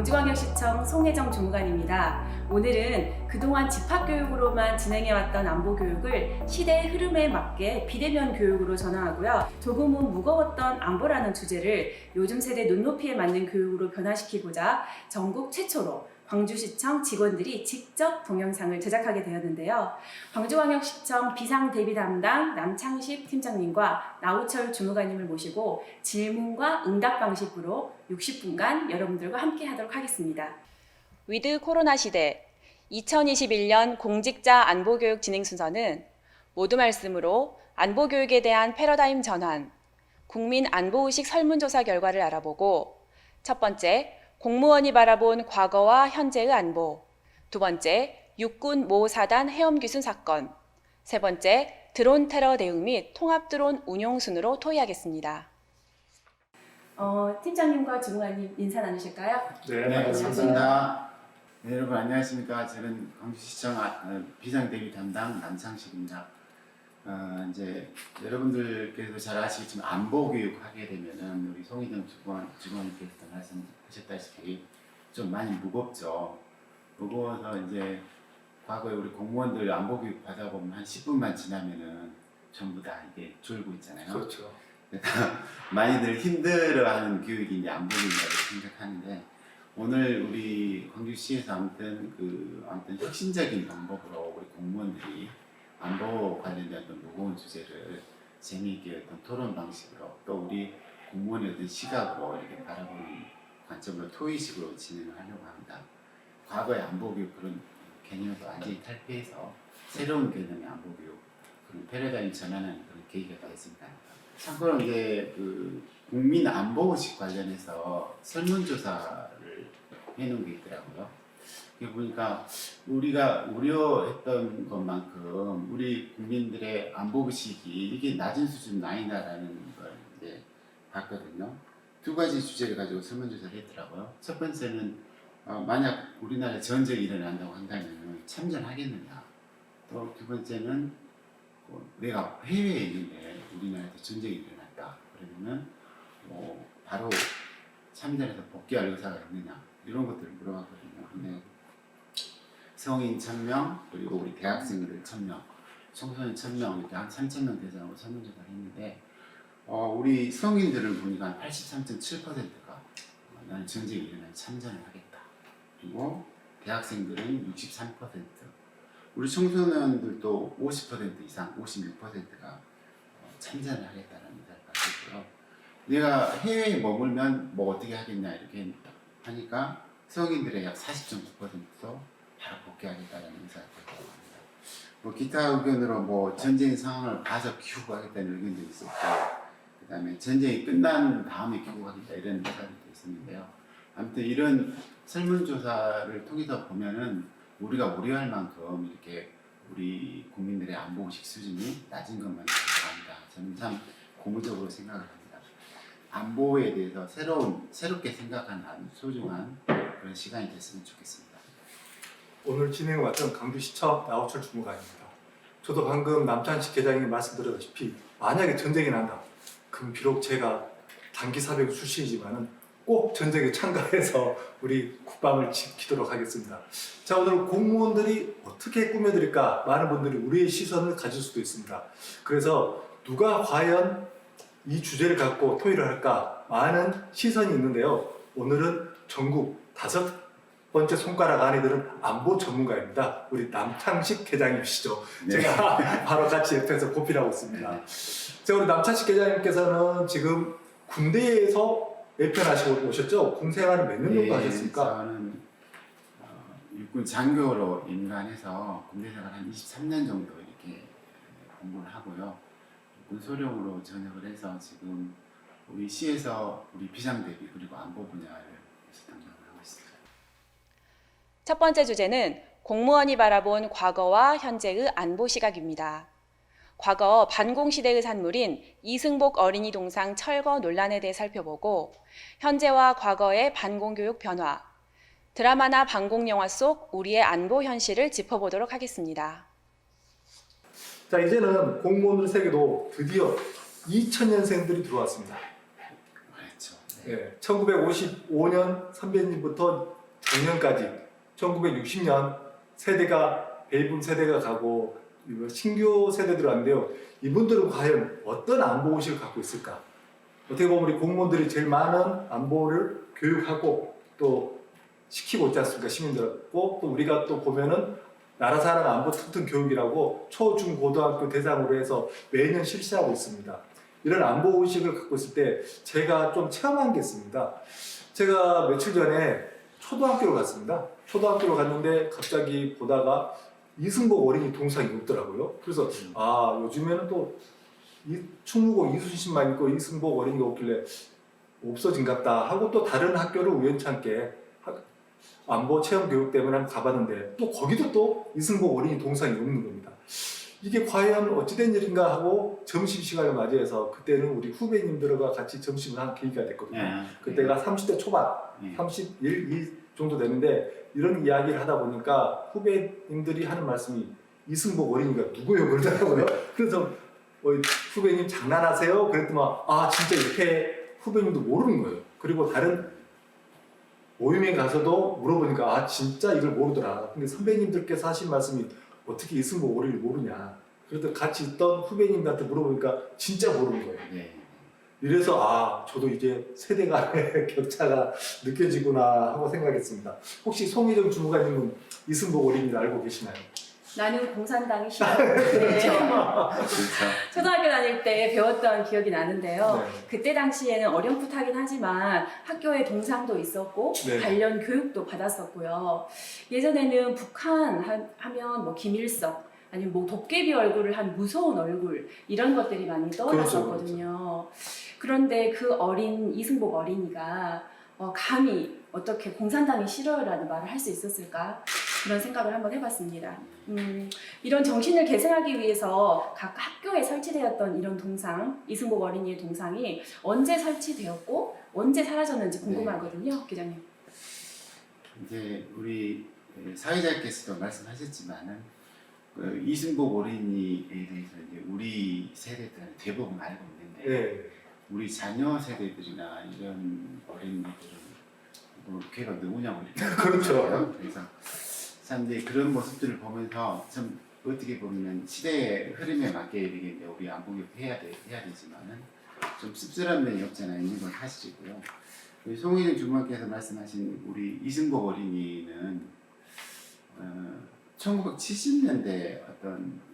광주광역시청 송혜정 주무관입니다. 오늘은 그동안 집합교육으로만 진행해왔던 안보교육을 시대의 흐름에 맞게 비대면 교육으로 전환하고요. 조금은 무거웠던 안보라는 주제를 요즘 세대 눈높이에 맞는 교육으로 변화시키고자 전국 최초로 광주시청 직원들이 직접 동영상을 제작하게 되었는데요. 광주광역시청 비상대비 담당 남창식 팀장님과 나우철 주무관님을 모시고 질문과 응답 방식으로 60분간 여러분들과 함께 하도록 하겠습니다. 위드 코로나 시대 2021년 공직자 안보교육 진행 순서는 모두 말씀으로 안보교육에 대한 패러다임 전환, 국민 안보의식 설문조사 결과를 알아보고, 첫 번째, 공무원이 바라본 과거와 현재의 안보, 두 번째, 육군 모 사단 해엄귀순 사건, 세 번째, 드론 테러 대응 및 통합 드론 운용 순으로 토의하겠습니다. 팀장님과 주무관님 인사 나누실까요? 네, 반갑습니다. 네, 여러분 안녕하십니까? 저는 광주시청 비상대비 담당 남창식입니다. 이제 여러분들께서 잘 아시겠지만 안보 교육 하게 되면은 우리 송희정 주무관님께서 말씀하셨다시피 좀 많이 무겁죠. 무거워서 이제 과거에 우리 공무원들 안보 교육 받아보면 한 10분만 지나면은 전부 다 이게 졸고 있잖아요. 그렇죠. 많이들 힘들어하는 교육이 이제 안보 교육이라고 생각하는데, 오늘 우리 광주시에서 아무튼 혁신적인 방법으로 우리 공무원들이 안보 관련된 어떤 무거운 주제를 재미있게 어떤 토론 방식으로, 또 우리 공무원의 어떤 시각으로 이렇게 바라보는 관점으로 토의식으로 진행을 하려고 합니다. 과거의 안보 교육 그런 개념을 완전히 탈피해서 새로운 개념의 안보 교육, 그런 패러다임 전환하는 그런 계기가 되었습니다. 참고로 이제 국민 안보의식 관련해서 설문조사를 해놓은 게 있더라고요. 이게 보니까 우리가 우려했던 것만큼 우리 국민들의 안보의식이 이게 낮은 수준 아니다라는 걸 이제 봤거든요. 두 가지 주제를 가지고 설문조사를 했더라고요. 첫 번째는 만약 우리나라에 전쟁이 일어난다고 한다면 참전하겠느냐. 또 두 번째는 내가 해외에 있는데 우리나라에서 전쟁이 일어났다. 그러면은 바로 참전해서 복귀할 의사가 있느냐. 이런 것들을 물어봤거든요. 근데 성인 1000명, 그리고 우리 대학생들 1000명, 청소년 1000명, 이렇게 한 3000명 대상으로 설문조사를 했는데, 우리 성인들을 보니까 한 83.7%가 나는 전쟁이 일어나면 참전을 하겠다. 그리고 대학생들은 63%, 우리 청소년들도 50% 이상, 56%가 참전을 하겠다는 의사를 밝혔고요. 내가 해외에 머물면 뭐 어떻게 하겠냐 이렇게 하니까 성인들의 약 40.9%도 바로 복귀하겠다는 의사를 밝혔다고 합니다. 기타 의견으로 전쟁 상황을 봐서 귀국하겠다는 의견도 있었고, 그 다음에 전쟁이 끝난 다음에 귀국하겠다 이런 의사들도 있었는데요. 아무튼 이런 설문조사를 통해서 보면은 우리가 우려할 만큼 이렇게 우리 국민들의 안보의식 수준이 낮은 것만 아닙니다. 저는 참 고무적으로 생각을 합니다. 안보에 대해서 새롭게 생각하는 소중한 그런 시간이 됐으면 좋겠습니다. 오늘 진행을 맡은 광주시청 나우철 주무관입니다. 저도 방금 남찬식 계장님이 말씀드렸다시피 만약에 전쟁이 난다. 그럼 비록 제가 단기 사병 출신이지만은 꼭 전쟁에 참가해서 우리 국방을 지키도록 하겠습니다. 자, 오늘 공무원들이 어떻게 꾸며드릴까? 많은 분들이 우리의 시선을 가질 수도 있습니다. 그래서 누가 과연 이 주제를 갖고 토의를 할까? 많은 시선이 있는데요. 오늘은 전국 5번째 손가락 안에 드는 안보 전문가입니다. 우리 남창식 회장님이시죠. 네. 제가 바로 같이 옆에서 고필하고 있습니다. 네. 자, 우리 남창식 회장님께서는 지금 군대에서 예편하시고 오셨죠? 공생활을 몇 년 정도 하셨습니까? 저는 육군 장교로 임관해서 군대 생활 한 23년 정도 이렇게 공부를 하고요. 육군 소령으로 전역을 해서 지금 우리 시에서 우리 비상대비 그리고 안보 분야를 담당을 하고 있습니다. 첫 번째 주제는 공무원이 바라본 과거와 현재의 안보 시각입니다. 과거 반공시대의 산물인 이승복 어린이 동상 철거 논란에 대해 살펴보고, 현재와 과거의 반공교육 변화, 드라마나 반공영화 속 우리의 안보 현실을 짚어보도록 하겠습니다. 자, 이제는 공무원들 세계도 드디어 2000년생들이 들어왔습니다. 그렇죠. 네. 1955년 선배님부터 작년까지 1960년 세대가 베이비 세대가 가고 신규 세대들 왔는데요. 이분들은 과연 어떤 안보 의식을 갖고 있을까? 어떻게 보면 우리 공무원들이 제일 많은 안보를 교육하고 또 시키고 있지 않습니까? 시민들하고 또 우리가 또 보면은 나라 사랑 안보 튼튼 교육이라고 초, 중, 고등학교 대상으로 해서 매년 실시하고 있습니다. 이런 안보 의식을 갖고 있을 때 제가 좀 체험한 게 있습니다. 제가 며칠 전에 초등학교를 갔습니다. 초등학교를 갔는데 갑자기 보다가 이승복 어린이 동상이 없더라고요. 그래서 요즘에는 또 충무고 이순신만 있고 이승복 어린이가 없길래 없어진갑다 하고 또 다른 학교를 우연찮게 안보 체험 교육 때문에 한번 가봤는데 또 거기도 또 이승복 어린이 동상이 없는 겁니다. 이게 과연 어찌된 일인가 하고 점심시간을 맞이해서 그때는 우리 후배님들과 같이 점심을 한 계기가 됐거든요. 그때가 30대 초반, 31, 2 정도 되는데 이런 이야기를 하다 보니까 후배님들이 하는 말씀이 이승복 어린이가 누구예요? 그러더라고요. 그래서 후배님 장난하세요? 그랬더니 진짜 이렇게 후배님도 모르는 거예요. 그리고 다른 모임에 가서도 물어보니까 진짜 이걸 모르더라. 근데 선배님들께서 하신 말씀이 어떻게 이승복 어린이를 모르냐. 그래도 같이 있던 후배님들한테 물어보니까 진짜 모르는 거예요. 네. 이래서 저도 이제 세대 간의 격차가 느껴지구나 하고 생각했습니다. 혹시 송희정 주무관님은 이승복 어린이를 알고 계시나요? 나는 공산당이 싫어. 네. 초등학교 다닐 때 배웠던 기억이 나는데요. 네. 그때 당시에는 어렴풋하긴 하지만 학교에 동상도 있었고 네. 관련 교육도 받았었고요. 예전에는 북한 하면 뭐 김일성 아니면 뭐 도깨비 얼굴을 한 무서운 얼굴 이런 것들이 많이 떠올랐었거든요. 그런데 그 어린 이승복 어린이가 감히 어떻게 공산당이 싫어요라는 말을 할 수 있었을까? 그런 생각을 한번 해봤습니다. 이런 정신을 계승하기 위해서 각 학교에 설치되었던 이런 동상, 이승복 어린이의 동상이 언제 설치되었고 언제 사라졌는지 궁금하거든요, 기자님. 이제 우리 사회자께서도 말씀하셨지만은 이승복 어린이에 대해서 이제 우리 세대들은 대부분 알고 있는데 네. 우리 자녀 세대들이나 이런 어린이들은 걔가 누구냐고 이렇게 그렇죠. 그래서 참 이제 그런 모습들을 보면서 좀 어떻게 보면 시대의 흐름에 맞게 이렇게 이제 우리 안보교육 해야 되지만은 좀 씁쓸한 면이 없잖아요. 있는 건 사실이고요. 우리 송희정 주무관께서 말씀하신 우리 이승복 어린이는 1970년대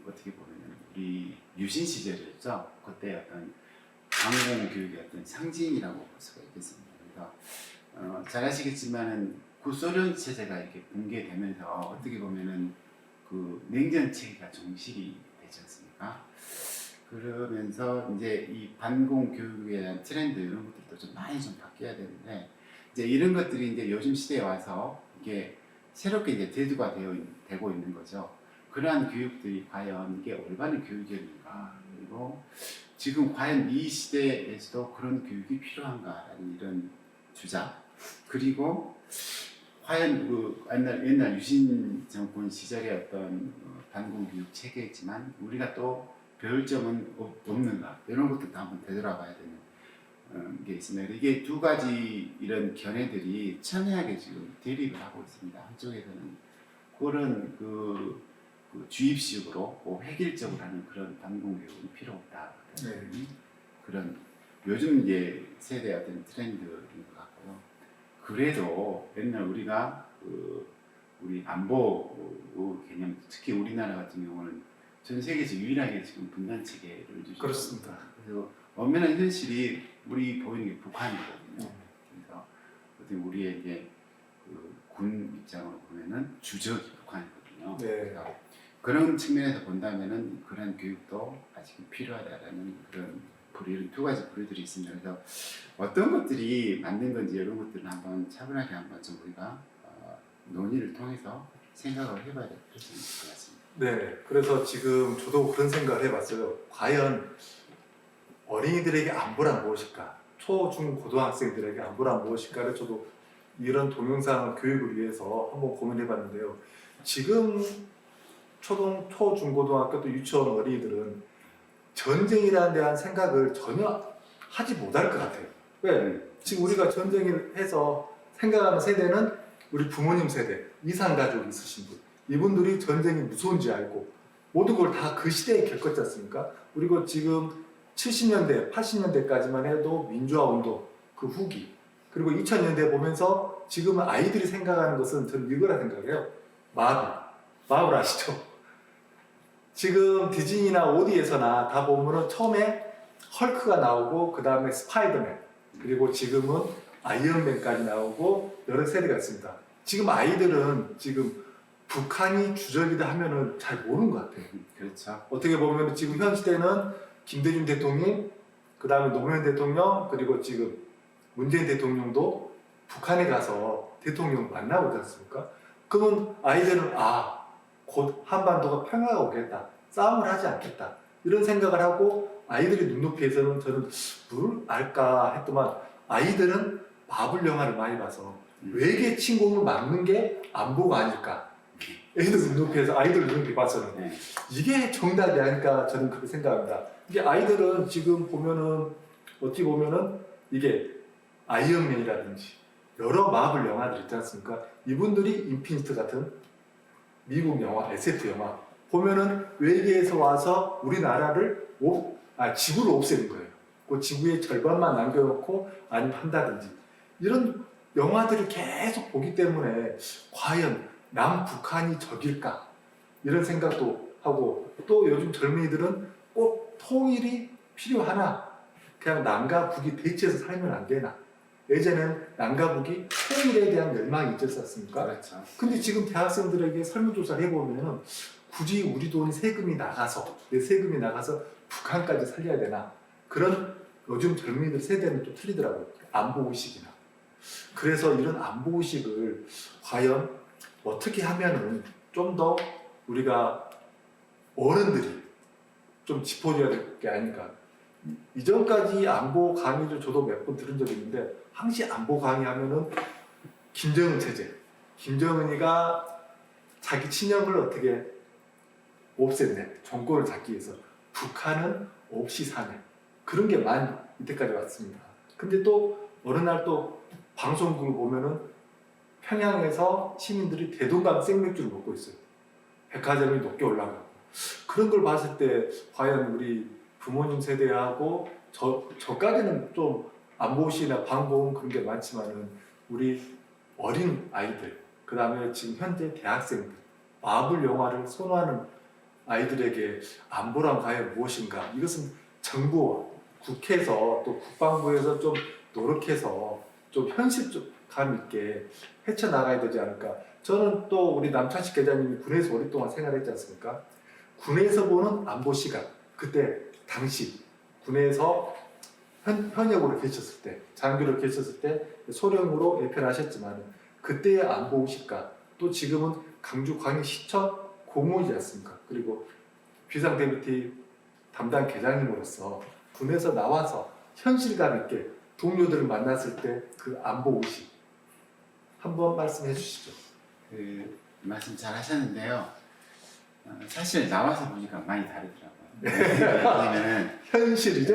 어떻게 보면 우리 유신 시절이었죠. 그때 어떤 강공교육의 어떤 상징이라고 볼 수가 있겠습니다. 그래서 잘 아시겠지만은 구소련 체제가 이렇게 붕괴되면서 어떻게 보면은 그 냉전 체계가 종식이 되지 않습니까? 그러면서 이제 이 반공 교육에 대한 트렌드 이런 것들도 좀 많이 좀 바뀌어야 되는데 이제 이런 것들이 이제 요즘 시대에 와서 이게 새롭게 이제 대두가 되고 있는 거죠. 그러한 교육들이 과연 이게 올바른 교육이었는가, 그리고 지금 과연 이 시대에서도 그런 교육이 필요한가라는 이런 주장, 그리고 과연 그 옛날 유신 정권 시절의 어떤 반공 교육 체계였지만 우리가 또 배울 점은 없는가, 이런 것들도 한번 되돌아봐야 되는 게 있습니다. 이게 두 가지 이런 견해들이 첨예하게 지금 대립을 하고 있습니다. 한쪽에서는 그런 그 주입식으로 획일적으로 하는 그런 반공 교육은 필요 없다. 그런 요즘 이제 세대의 어떤 트렌드인 것 같고요. 그래도 옛날 우리가 우리 안보 개념, 특히 우리나라 같은 경우는 전 세계에서 유일하게 지금 분단 체계를 유지하고 그렇습니다. 그래서 엄연한 현실이 우리 보이는 게 북한이거든요. 그래서 어떻게 우리의 이제 군 입장으로 보면은 주적이 북한이거든요. 네. 그래서 그런 측면에서 본다면은 그런 교육도 아직 필요하다라는 그런 이런 두 가지 부류들이 있습니다. 그래서 어떤 것들이 맞는 건지 이런 것들은 한번 차분하게 한번 좀 우리가 논의를 통해서 생각을 해봐야 될 필요성이 있을 것 같습니다. 네, 그래서 지금 저도 그런 생각을 해봤어요. 과연 어린이들에게 안보란 무엇일까? 초, 중, 고등학생들에게 안보란 무엇일까를 저도 이런 동영상 교육을 위해서 한번 고민해봤는데요. 지금 초, 중, 고등학교 또 유치원 어린이들은 전쟁이라는 대한 생각을 전혀 하지 못할 것 같아요. 왜? 지금 우리가 전쟁을 해서 생각하는 세대는 우리 부모님 세대, 이산 가족 있으신 분, 이분들이 전쟁이 무서운지 알고 모든 걸 다 그 시대에 겪었지 않습니까? 그리고 지금 70년대, 80년대까지만 해도 민주화 운동 그 후기, 그리고 2000년대 보면서 지금 아이들이 생각하는 것은 저는 이거라 생각해요. 마블 아시죠? 지금 디즈니나 오디에서나 다 보면은 처음에 헐크가 나오고 그 다음에 스파이더맨, 그리고 지금은 아이언맨까지 나오고 여러 세대가 있습니다. 지금 아이들은 지금 북한이 주적이다 하면은 잘 모르는 것 같아요. 그렇죠. 어떻게 보면 지금 현 시대는 김대중 대통령, 그 다음에 노무현 대통령, 그리고 지금 문재인 대통령도 북한에 가서 대통령 만나고 있지 않습니까? 그러면 아이들은 곧 한반도가 평화가 오겠다, 싸움을 하지 않겠다, 이런 생각을 하고 아이들의 눈높이에서는 저는 뭘 알까 했더만 아이들은 마블 영화를 많이 봐서 외계 침공을 막는 게 안보가 아닐까. 애들 눈높이에서 아이들 눈높이 봐서는 네. 이게 정답이 아닐까 저는 그렇게 생각합니다. 이게 아이들은 지금 보면은 어떻게 보면은 이게 아이언맨이라든지 여러 마블 영화들 있지 않습니까? 이분들이 인피니트 같은 미국 영화, SF 영화 보면은 외계에서 와서 우리나라를 지구를 없애는 거예요. 그 지구의 절반만 남겨놓고 아니면 한다든지 이런 영화들을 계속 보기 때문에 과연 남북한이 적일까? 이런 생각도 하고 또 요즘 젊은이들은 꼭 통일이 필요하나? 그냥 남과 북이 대치해서 살면 안 되나? 예전에는 남과 북이 통일에 대한 열망이 있지 않습니까? 그렇죠. 근데 지금 대학생들에게 설문조사를 해보면 굳이 우리 돈이 세금이 나가서 내 세금이 나가서 북한까지 살려야 되나? 그런 요즘 젊은이들 세대는 또 틀리더라고요. 안보의식이나. 그래서 이런 안보의식을 과연 어떻게 하면은 좀 더 우리가 어른들이 좀 짚어줘야 될 게 아닌가. 이전까지 안보 강의를 저도 몇 번 들은 적이 있는데 항시 안보 강의하면은 김정은 체제, 김정은이가 자기 친형을 어떻게 없앴네, 정권을 잡기 위해서 북한은 없이 사네, 그런 게 많이 이때까지 왔습니다. 근데 또 어느 날 또 방송국을 보면은 평양에서 시민들이 대동강 생맥주를 먹고 있어요. 백화점이 높게 올라가고. 그런 걸 봤을 때 과연 우리 부모님 세대하고 저까지는 좀 안보시나 방공 그런 게 많지만은 우리 어린 아이들, 그 다음에 지금 현재 대학생들, 마블 영화를 선호하는 아이들에게 안보란 과연 무엇인가? 이것은 정부와 국회에서 또 국방부에서 좀 노력해서 좀 현실감 있게 헤쳐나가야 되지 않을까. 저는 또 우리 남찬식 계장님이 군에서 오랫동안 생활했지 않습니까? 군에서 보는 안보 시각, 그때 당시 군에서 현역으로 계셨을 때, 장교로 계셨을 때 소령으로 예편을 하셨지만 그때의 안보 의식과 또 지금은 강주 광역시청 고문이지 않습니까? 그리고 비상대비팀 담당 계장님으로서 군에서 나와서 현실감 있게 동료들을 만났을 때 그 안보 의식 한번 말씀해 주시죠. 그 말씀 잘 하셨는데요. 사실 나와서 보니까 많이 다르더라고요. 왜냐면은 현실이죠.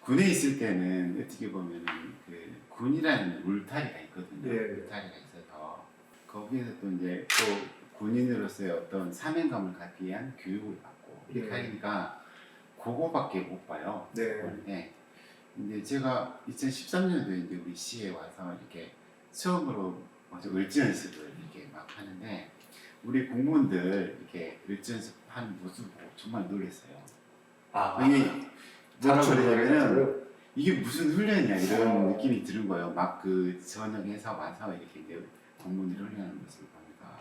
군에 있을 때는 어떻게 보면은 그 군이라는 울타리가 있거든요. 예. 울타리가 있어서 거기에서 또 이제 또 군인으로서의 어떤 사명감을 갖기 위한 교육을 받고 이렇게 예. 하니까 그거밖에 못 봐요. 네. 그런데 근데 제가 2013년도에 이제 우리 시에 와서 이렇게 처음으로 을지 연습을 이렇게 막 하는데 우리 공무원들 이렇게 을지 연습하는 모습 보고 정말 놀랐어요. 이게 뭐라 그러냐면은 이게 무슨 훈련이야 이런 느낌이 드는 거예요. 막 그 전역에서 와서 이렇게 이제 공무원들이 훈련하는 모습을 보니까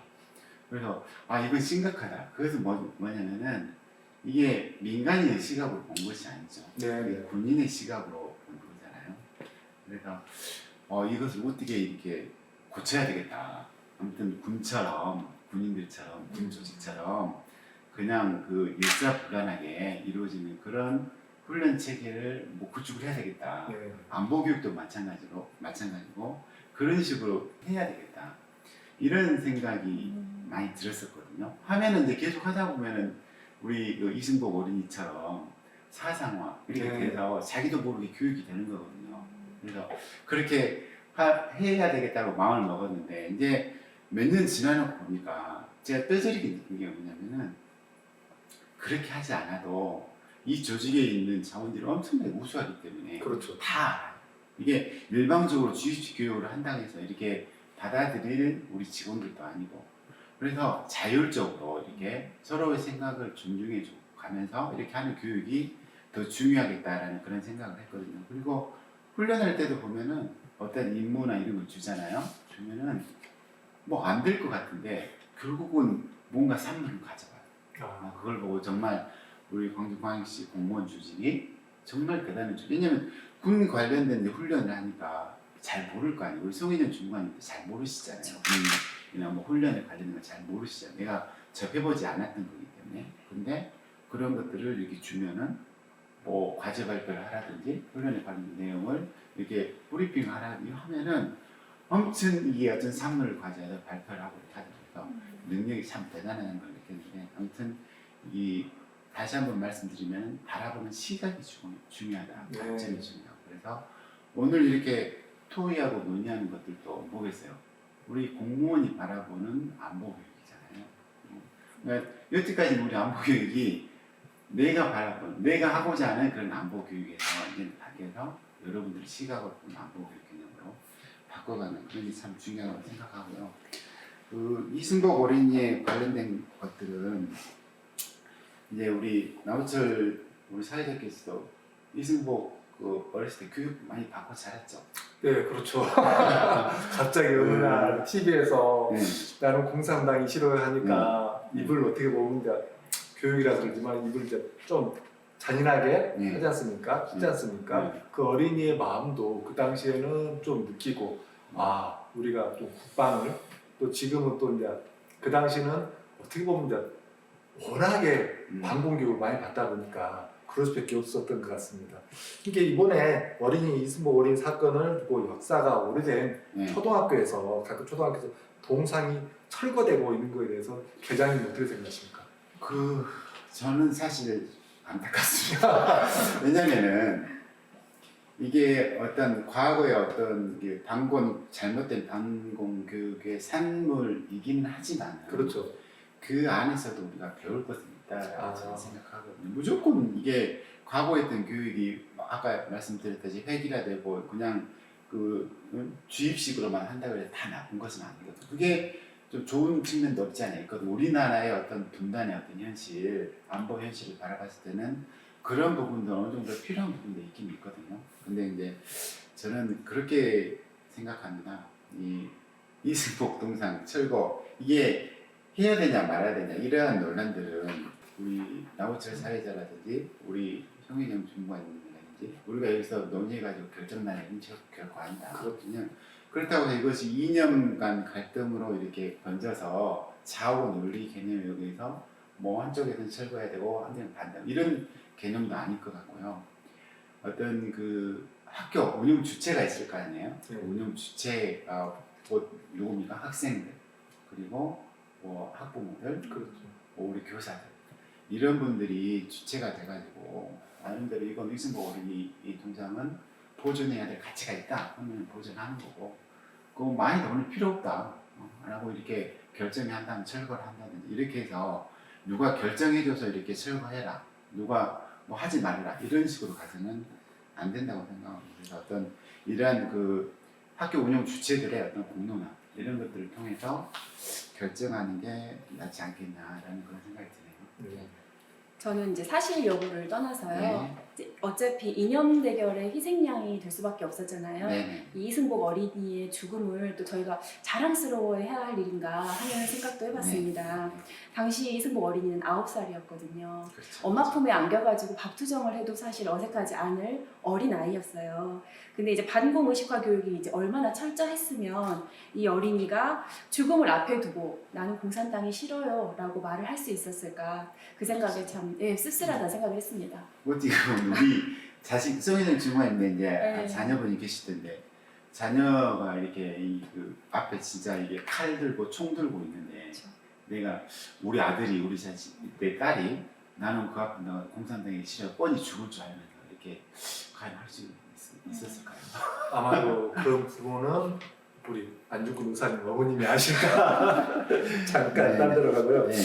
그래서 이건 심각하다. 그래서 뭐냐면은 이게 민간인의 시각으로 본 것이 아니죠. 네. 군인의 시각으로 본 거잖아요. 그래서 이것을 어떻게 이렇게 고쳐야 되겠다. 아무튼 군처럼 군인들처럼 군 조직처럼 그냥 그 일사불란하게 이루어지는 그런 훈련 체계를 구축을 해야 되겠다. 네. 안보 교육도 마찬가지고 그런 식으로 해야 되겠다. 이런 생각이 많이 들었었거든요. 하면은 이제 계속 하다 보면은 우리 그 이승복 어린이처럼 사상화 이렇게 네. 돼서 자기도 모르게 교육이 되는 거거든요. 그래서 그렇게 해야 되겠다고 마음을 먹었는데 이제 몇 년 지나놓고 보니까 제가 뼈저리게 느낀 게 뭐냐면은 그렇게 하지 않아도 이 조직에 있는 자원들이 엄청나게 우수하기 때문에 그렇죠. 다 알아요. 이게 일방적으로 주입식 교육을 한다고 해서 이렇게 받아들일 우리 직원들도 아니고 그래서 자율적으로 이렇게 서로의 생각을 존중해 줘 가면서 이렇게 하는 교육이 더 중요하겠다라는 그런 생각을 했거든요. 그리고 훈련할 때도 보면은 어떤 임무나 이런 걸 주잖아요. 주면은 뭐 안 될 것 같은데 결국은 뭔가 산물을 가져와요. 그걸 보고 정말 우리 광주광역시 공무원 조직이 정말 대단한 조직. 왜냐면 군 관련된 훈련을 하니까 잘 모를 거 아니에요. 우리 송인영 주무관님도 잘 모르시잖아요. 군이나 뭐 훈련에 관련된 걸 잘 모르시잖아요. 내가 접해보지 않았던 거기 때문에. 근데 그런 것들을 이렇게 주면은 뭐 과제 발표를 하라든지 훈련에 관련된 내용을 이렇게 브리핑 하라든지 하면은 엄청 이게 어떤 산문을 과제해서 발표를 하고 이렇게 하더라고요. 능력이 참 대단한 걸 느꼈는데 아무튼 이 다시 한번 말씀드리면 바라보는 시각이 중요하다. 관점이 중요하고 그래서 오늘 이렇게 토의하고 논의하는 것들도 뭐겠어요? 우리 공무원이 바라보는 안보 교육이잖아요. 그러니까 여태까지 우리 안보 교육이 내가 바라본, 내가 하고자 하는 그런 안보 교육에서 이제 밖에서 여러분들의 시각을 보는 안보 교육 개념으로 바꿔가는 그런 게 참 중요하다고 생각하고요. 그 이승복 어린이에 관련된 것들은 이제 우리 나우철 우리 사회자께서도 이승복 그 어렸을 때 교육 많이 받고 자랐죠. 네, 그렇죠. 갑자기 어느 날 TV에서 나는 공산당이 싫어하니까 입을 어떻게 보면 이제 교육이라 그러지만 입을 이제 좀 잔인하게 하지 않습니까? 하지 않습니까? 그 어린이의 마음도 그 당시에는 좀 느끼고 아 우리가 또 국방을 또 지금은 또 이제 그 당시는 어떻게 보면 이제 워낙에 반공교육을 많이 받다 보니까 그럴 수밖에 없었던 것 같습니다. 이게 이번에 이승복 어린이 사건을 두고 역사가 오래된 초등학교에서 각급 초등학교에서 동상이 철거되고 있는 거에 대해서 계장님 어떻게 생각하십니까? 저는 사실 안타깝습니다. 왜냐면은 이게 어떤 과거의 어떤 잘못된 반공 교육의 산물이긴 하지만 그렇죠. 그 안에서도 우리가 배울 것은 있다라고 저는 생각하거든요. 무조건 이게 과거에 했던 교육이 아까 말씀드렸듯이 획일화되고 그냥 주입식으로만 한다고 해서 다 나쁜 것은 아니거든요. 그게 좀 좋은 측면도 없지 않아요. 우리나라의 어떤 분단의 어떤 현실, 안보 현실을 바라봤을 때는 그런 부분도 어느 정도 필요한 부분도 있긴 있거든요. 근데 이제 저는 그렇게 생각합니다. 이승복 동상 철거 이게 해야 되냐 말아야 되냐 이러한 논란들은 우리 나우철 사회자라든지 우리 송인영 주무관님이라든지 우리가 여기서 논의해가지고 결정나는 결코 아니다. 그렇군요. 그렇다고 해서 이것이 2년간 갈등으로 이렇게 번져서 좌우 논리 개념에 여기서 뭐 한쪽에서는 철거해야 되고 한쪽은 반대 이런 개념도 아닐 것 같고요. 어떤 그 학교 운영 주체가 있을 거 아니에요. 운영 주체가 누굽니까? 학생들 그리고 학부모들 그렇죠. 우리 교사들 이런 분들이 주체가 돼가지고 나름대로 이건 이승복 어린이 이 동상은 보존해야 될 가치가 있다 하면 보존하는 거고 그거 많이 돈을 필요 없다 라고 이렇게 결정이 한다면 철거를 한다든지 이렇게 해서 누가 결정해줘서 이렇게 철거해라 누가 뭐 하지 말라 이런 식으로 가서는 안 된다고 생각합니다. 그래서 어떤 이러한 그 학교 운영 주체들의 어떤 공론화 이런 것들을 통해서 결정하는 게 낫지 않겠냐라는 그런 생각이 드네요. 저는 이제 사실 여부를 떠나서요. 이제 어차피 이념 대결의 희생양이 될 수밖에 없었잖아요. 이 이승복 어린이의 죽음을 또 저희가 자랑스러워해야 할 일인가 하는 생각도 해봤습니다. 당시 이승복 어린이는 9살이었거든요. 그렇죠. 엄마 품에 안겨가지고 밥투정을 해도 사실 어색하지 않을 어린 아이였어요. 근데 이제 반공 의식화 교육이 이제 얼마나 철저했으면 이 어린이가 죽음을 앞에 두고 나는 공산당이 싫어요 라고 말을 할 수 있었을까 그 생각에 참 씁쓸하다 생각을 했습니다. 어떻게 보면 우리 자식 송인영 주무관인데 이제 자녀분이 계시던데 자녀가 이렇게 그 앞에 진짜 이게 칼 들고 총 들고 있는데 그렇죠. 내가 우리 아들이 우리 자식 내 딸이 나는 그 앞에 나 공산당이 싫어 뻔히 죽을 줄 알면서 이렇게 과연 할 수 있었을까요? 아마도 그런 부분은 우리 안중근 의사님 어머님이 아실까 잠깐 네. 딴 들어가고요. 네.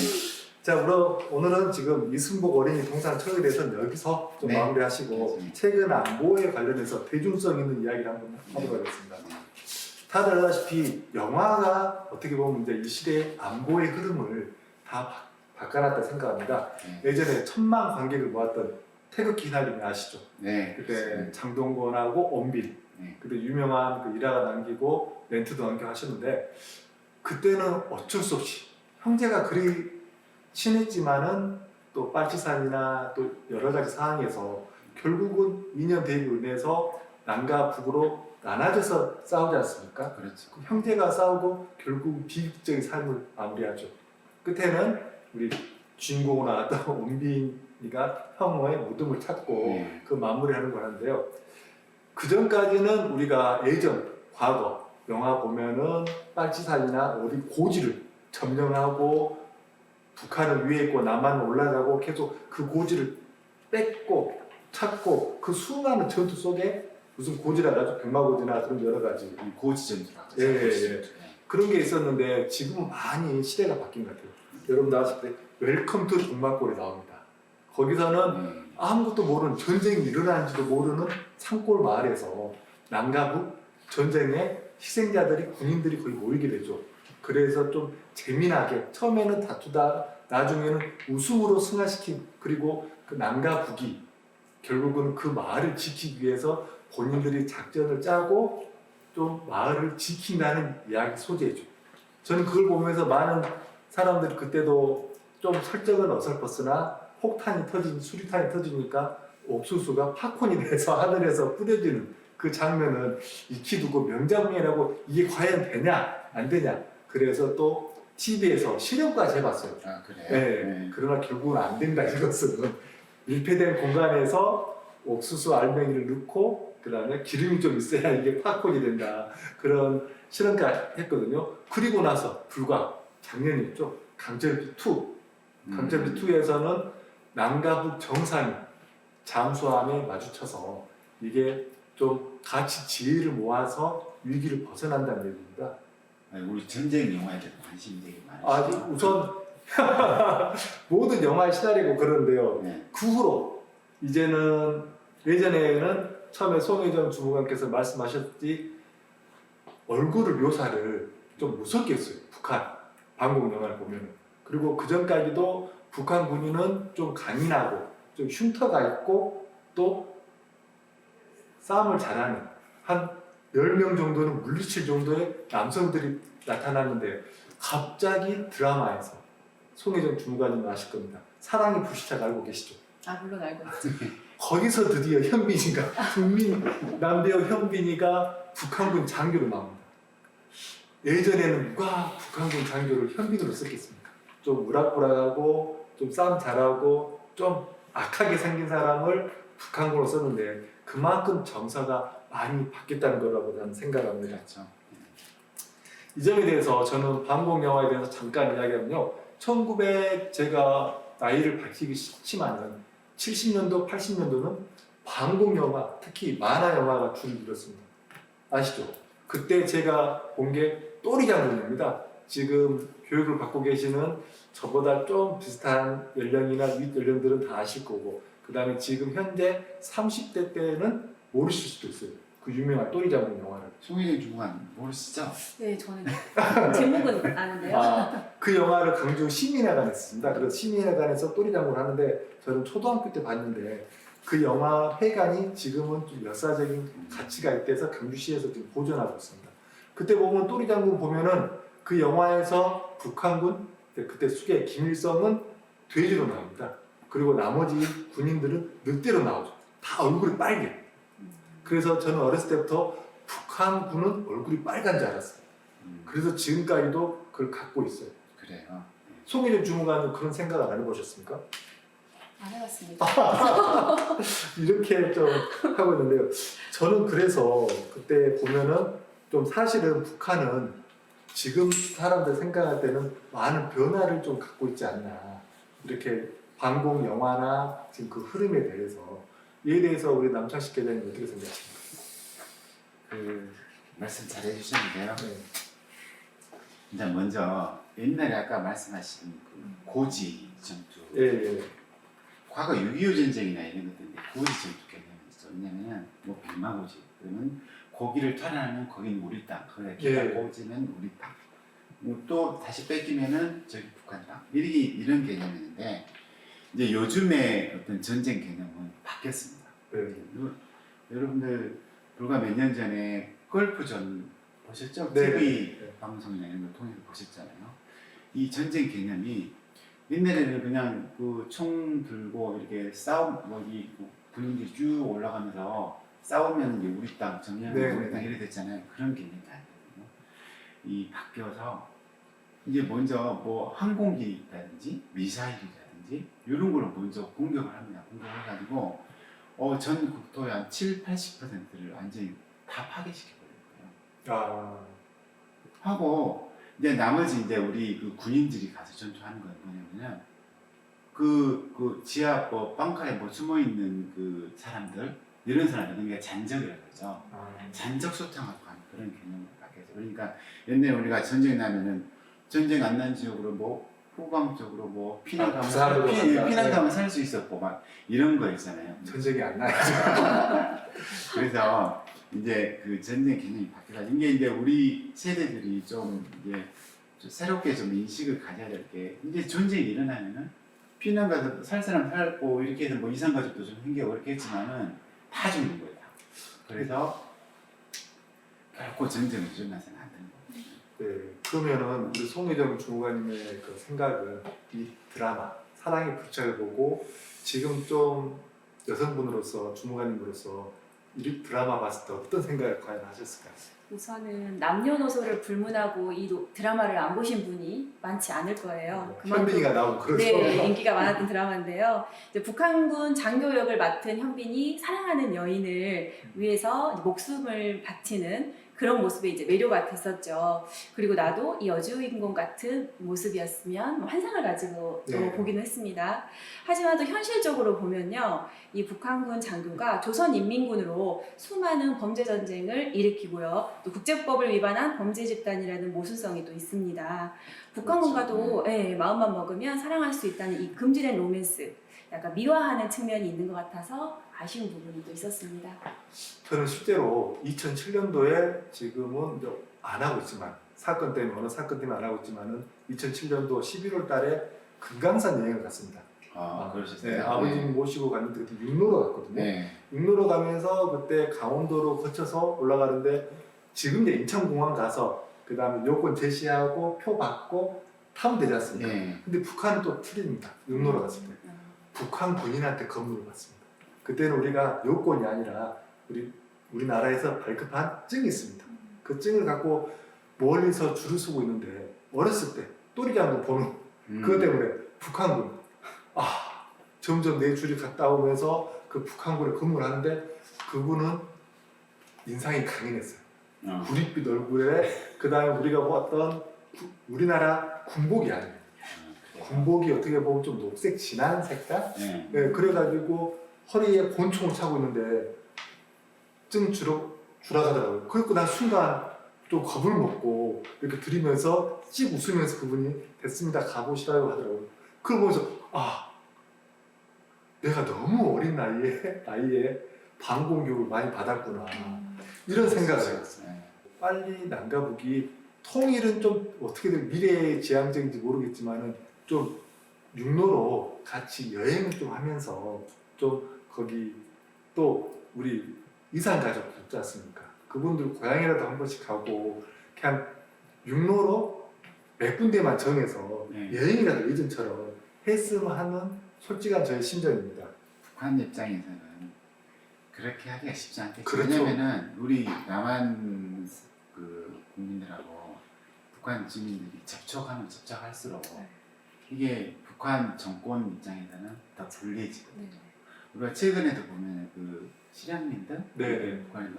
자, 그럼 오늘은 지금 이승복 어린이 동산청에 대해서는 여기서 좀 네. 마무리하시고 네. 최근 안보에 관련해서 대중성 있는 이야기를 한번 하도록 하겠습니다. 다들 알다시피 영화가 어떻게 보면 이제 이 시대의 안보의 흐름을 다 바꿔놨다 생각합니다. 네. 예전에 1000만 관객을 모았던 태극기 휘날림이 아시죠? 네. 그때 장동건하고 원빈 네. 그때 유명한 그 일화가 남기고 멘트도 남겨 하셨는데 그때는 어쩔 수 없이 형제가 그리 친했지만은 또 빨치산이나 또 여러 가지 상황에서 결국은 인연 대립으로 인해서 남과 북으로 나눠져서 싸우지 않습니까? 그렇죠. 그 형제가 싸우고 결국 비극적인 삶을 마무리하죠. 끝에는 우리 주인공으로 나왔던 원빈이가 형의 무덤을 찾고 네. 그 마무리하는 거라는데요. 그 전까지는 우리가 예전 과거 영화 보면은 빨치산이나 어디 고지를 점령하고 북한을 위에 있고 남한은 올라가고 계속 그 고지를 뺏고 찾고 그 수많은 전투 속에 무슨 고지라 가지고 백마고지나 그런 여러 가지 고지전투라고. 예. 그런 게 있었는데 지금은 많이 시대가 바뀐 것 같아요. 여러분 나왔을 때 웰컴 투 동막골이 나옵니다. 거기서는 아무것도 모르는 전쟁이 일어나는지도 모르는 산골 마을에서 남과 북 전쟁에 희생자들이 군인들이 거의 모이게 되죠. 그래서 좀 재미나게 처음에는 다투다 나중에는 웃음으로 승화시킨 그리고 그 남과 북이 결국은 그 마을을 지키기 위해서 본인들이 작전을 짜고 좀 마을을 지킨다는 이야기 소재죠. 저는 그걸 보면서 많은 사람들이 그때도 좀 설정은 어설펐으나 폭탄이 터진 수리탄이 터지니까 옥수수가 팝콘이 돼서 하늘에서 뿌려지는 그 장면은 익히 두고 명장면이라고 이게 과연 되냐 안 되냐 그래서 또 TV에서 실험까지 해봤어요. 아 그래요? 네. 그러나 결국은 안 된다 이것은 밀폐된 공간에서 옥수수 알맹이를 넣고 그 다음에 기름이 좀 있어야 이게 팝콘이 된다 그런 실험까지 했거든요. 그리고 나서 불과 작년이었죠. 강철비 2 강철비 2에서는 남과 북 정상이 잠수함에 마주쳐서 이게 좀 같이 지혜를 모아서 위기를 벗어난다는 얘기입니다. 우리 전쟁 영화에 대해 관심이 되게 아, 많으시죠? 우선 모든 영화의 시나리오고 그런데요. 네. 그 후로 이제는 예전에는 처음에 송혜정 주무관께서 말씀하셨지 얼굴을 묘사를 좀 무섭게 했어요. 북한 방공 영화를 보면. 그리고 그 전까지도 북한 군인은 좀 강인하고 좀 흉터가 있고 또 싸움을 잘하는 한 10명 정도는 물리칠 정도의 남성들이 나타났는데 갑자기 드라마에서 송혜정 주무관님 아실 겁니다. 사랑의 불시착 알고 계시죠? 아 물론 알고 있죠. 거기서 드디어 현빈이가 국민 남배우 현빈이가 북한군 장교로 나옵니다. 예전에는 누가 북한군 장교를 현빈으로 썼겠습니까? 좀 우락부락하고 좀 싸움 잘하고 좀 악하게 생긴 사람을 북한군으로 썼는데 그만큼 정서가 많이 바뀌었다는 거라고 저는 생각합니다. 그렇죠. 이 점에 대해서 저는 반공 영화에 대해서 잠깐 이야기하면요. 1900 제가 나이를 밝히기 싫지만은 70년도, 80년도는 반공 영화, 특히 만화 영화가 줄을 이뤘습니다. 아시죠? 그때 제가 본 게 또리 장군입니다. 지금 교육을 받고 계시는 저보다 좀 비슷한 연령이나 윗 연령들은 다 아실 거고 그 다음에 지금 현재 30대 때는 모르실 수도 있어요. 그 유명한 또리 장군 영화를. 송혜정 주무관 모르시죠? 네 저는 제목은 아는데요. 그 영화를 강주 시민회관에 했습니다. 그래서 시민회관에서 또리 장군을 하는데 저는 초등학교 때 봤는데 그 영화 회관이 지금은 좀 역사적인 가치가 있대서 강주시에서 지금 보존하고 있습니다. 그때 보면 또리 장군 보면은 그 영화에서 북한군 그때 수계 김일성은 돼지로 나옵니다. 그리고 나머지 군인들은 늑대로 나오죠. 다 얼굴이 빨개. 그래서 저는 어렸을 때부터 북한군은 얼굴이 빨간 줄 알았어요. 그래서 지금까지도 그걸 갖고 있어요. 그래요. 송혜정 주무관은 그런 생각을 안 해보셨습니까? 안 해봤습니다. 이렇게 좀 하고 있는데요. 저는 그래서 그때 보면은 좀 사실은 북한은 지금 사람들 생각할 때는 많은 변화를 좀 갖고 있지 않나. 이렇게 반공 영화나 지금 그 흐름에 대해서 이에 대해서 우리 남창식 계장님 어떻게 생각하십니까? 그 말씀 잘 해주셨는데요. 네. 일단 먼저 옛날에 아까 말씀하신 그 고지 전투, 예, 예. 과거 6.25 전쟁이나 이런 것들인데 고지 전투 개념이 있어. 왜냐면 뭐 백마고지, 그러면 고기를 탈환하면 거긴 우리 땅, 그래 기가 예. 고지면 우리 땅. 또 다시 뺏기면은 저기 북한 땅. 이런 개념이었는데 이제 요즘의 어떤 전쟁 개념은 바뀌었습니다. 네. 여러분들 불과 몇 년 전에 골프전 보셨죠? 네. TV 네. 방송이나 이런 걸 통해서 보셨잖아요. 이 전쟁 개념이 옛날에는 그냥 그 총 들고 이렇게 여기 군인들이 쭉 올라가면서 싸우면 이제 우리 땅, 점령하면 네. 우리 땅 이래 됐잖아요. 그런 개념이 아니거든요. 이 바뀌어서 이제 먼저 뭐 항공기라든지 미사일이라든지 이런 거를 먼저 공격을 합니다. 공격해가지고 전 국토의 한 70~80%를 완전히 다 파괴시켜버려요. 아, 하고 이제 나머지 이제 우리 그 군인들이 가서 전투하는 건 뭐냐면은 그 지하 뭐 빵카에 뭐 숨어 있는 그 사람들 이런 사람들 그러니까 잔적이라고 그러죠. 잔적 소탕하고 하는 그런 개념으로 바뀌었죠. 그러니까 옛날에 우리가 전쟁 나면은 전쟁 안 난 지역으로 뭐 후방 쪽으로 뭐 피난 가면 부산으로 간다. 피난 가면 살 수 있었고 막 이런 거 있잖아요. 전쟁이 안 나요. 그래서 이제 그 전쟁 개념이 바뀌다. 이게 이제 우리 세대들이 좀 이제 좀 새롭게 좀 인식을 가져야 될 게 이제 전쟁이 일어나면은 피난 가서 살 사람 살고 이렇게 해서 뭐 이산 가족도 좀 생기고 이렇게 했지만은 다 죽는 거예요. 그래서 결코 전쟁을 일어나서는 안 되는 거예요. 네. 그러면은 우리 송혜정 주무관님의 그 생각은 이 드라마 사랑의 불찰을 보고 지금 좀 여성분으로서 주무관님으로서 이 드라마 봤을 때 어떤 생각을 과연 하셨을까요? 우선은 남녀노소를 불문하고 이 드라마를 안 보신 분이 많지 않을 거예요. 현빈이가 나오고 그렇죠. 네, 인기가 많았던 드라마인데요. 이제 북한군 장교 역을 맡은 현빈이 사랑하는 여인을 위해서 목숨을 바치는 그런 모습에 이제 매료 같았었죠. 그리고 나도 이 여주인공 같은 모습이었으면 환상을 가지고 또 네. 보기는 했습니다. 하지만 또 현실적으로 보면요, 이 북한군 장교가 조선인민군으로 수많은 범죄 전쟁을 일으키고요, 또 국제법을 위반한 범죄 집단이라는 모순성이 또 있습니다. 북한군과도 마음만 먹으면 사랑할 수 있다는 이 금지된 로맨스, 약간 미화하는 측면이 있는 것 같아서 아쉬운 부분이 또 있었습니다. 저는 실제로 2007년도에 지금은 이제 안 하고 있지만 사건 때문에 어느 사건 때문에 안 하고 있지만은 2007년도 11월 달에 금강산 여행을 갔습니다. 그러셨어요? 네, 아버님 모시고 갔는데 그때 육로로 갔거든요. 네. 육로로 가면서 그때 강원도로 거쳐서 올라가는데 지금 이제 인천공항 가서 그 다음에 요건 제시하고 표 받고 타면 되지 않습니까? 네. 근데 북한은 또 틀립니다. 육로로 갔을 때. 북한 군인한테 건물을 받습니다. 그때는 우리가 요건이 아니라 우리나라에서 발급한 증이 있습니다. 그 증을 갖고 멀리서 줄을 서고 있는데 어렸을 때 또리지 않고 보는 그것 때문에 북한군 점점 내 줄이 갔다 오면서 그 북한군에 근무하는데 그분은 인상이 강인했어요. 구릿빛 얼굴에 그 다음에 우리가 보았던 우리나라 군복이 아니에요. 군복이 어떻게 보면 좀 녹색 진한 색깔? 네. 네, 그래가지고 허리에 권총을 차고 있는데 좀 줄어가더라고요. 그래서 난 순간 좀 겁을 먹고 이렇게 들이면서 씩 웃으면서 그분이 됐습니다 가보시라고 하더라고요. 그걸 보면서 내가 너무 어린 나이에 방공교육을 많이 받았구나 이런 생각을 했어요. 빨리 남가북이 통일은 좀 어떻게든 미래지향적인지 모르겠지만은 좀 육로로 같이 여행을 좀 하면서 좀 거기 또 우리 이산 가족들 있지 않습니까? 그분들 고향이라도 한 번씩 가고 그냥 육로로 몇 군데만 정해서 여행이라도 예전처럼 했으면 하는 솔직한 저의 심정입니다. 북한 입장에서는 그렇게 하기가 쉽지 않겠죠. 그렇죠. 왜냐면은 우리 남한 그 국민들하고 북한 주민들이 접촉할수록 이게 북한 정권 입장에서는 더 불리해지거든요. 우리가 최근에도 보면 그 실향민들 북한에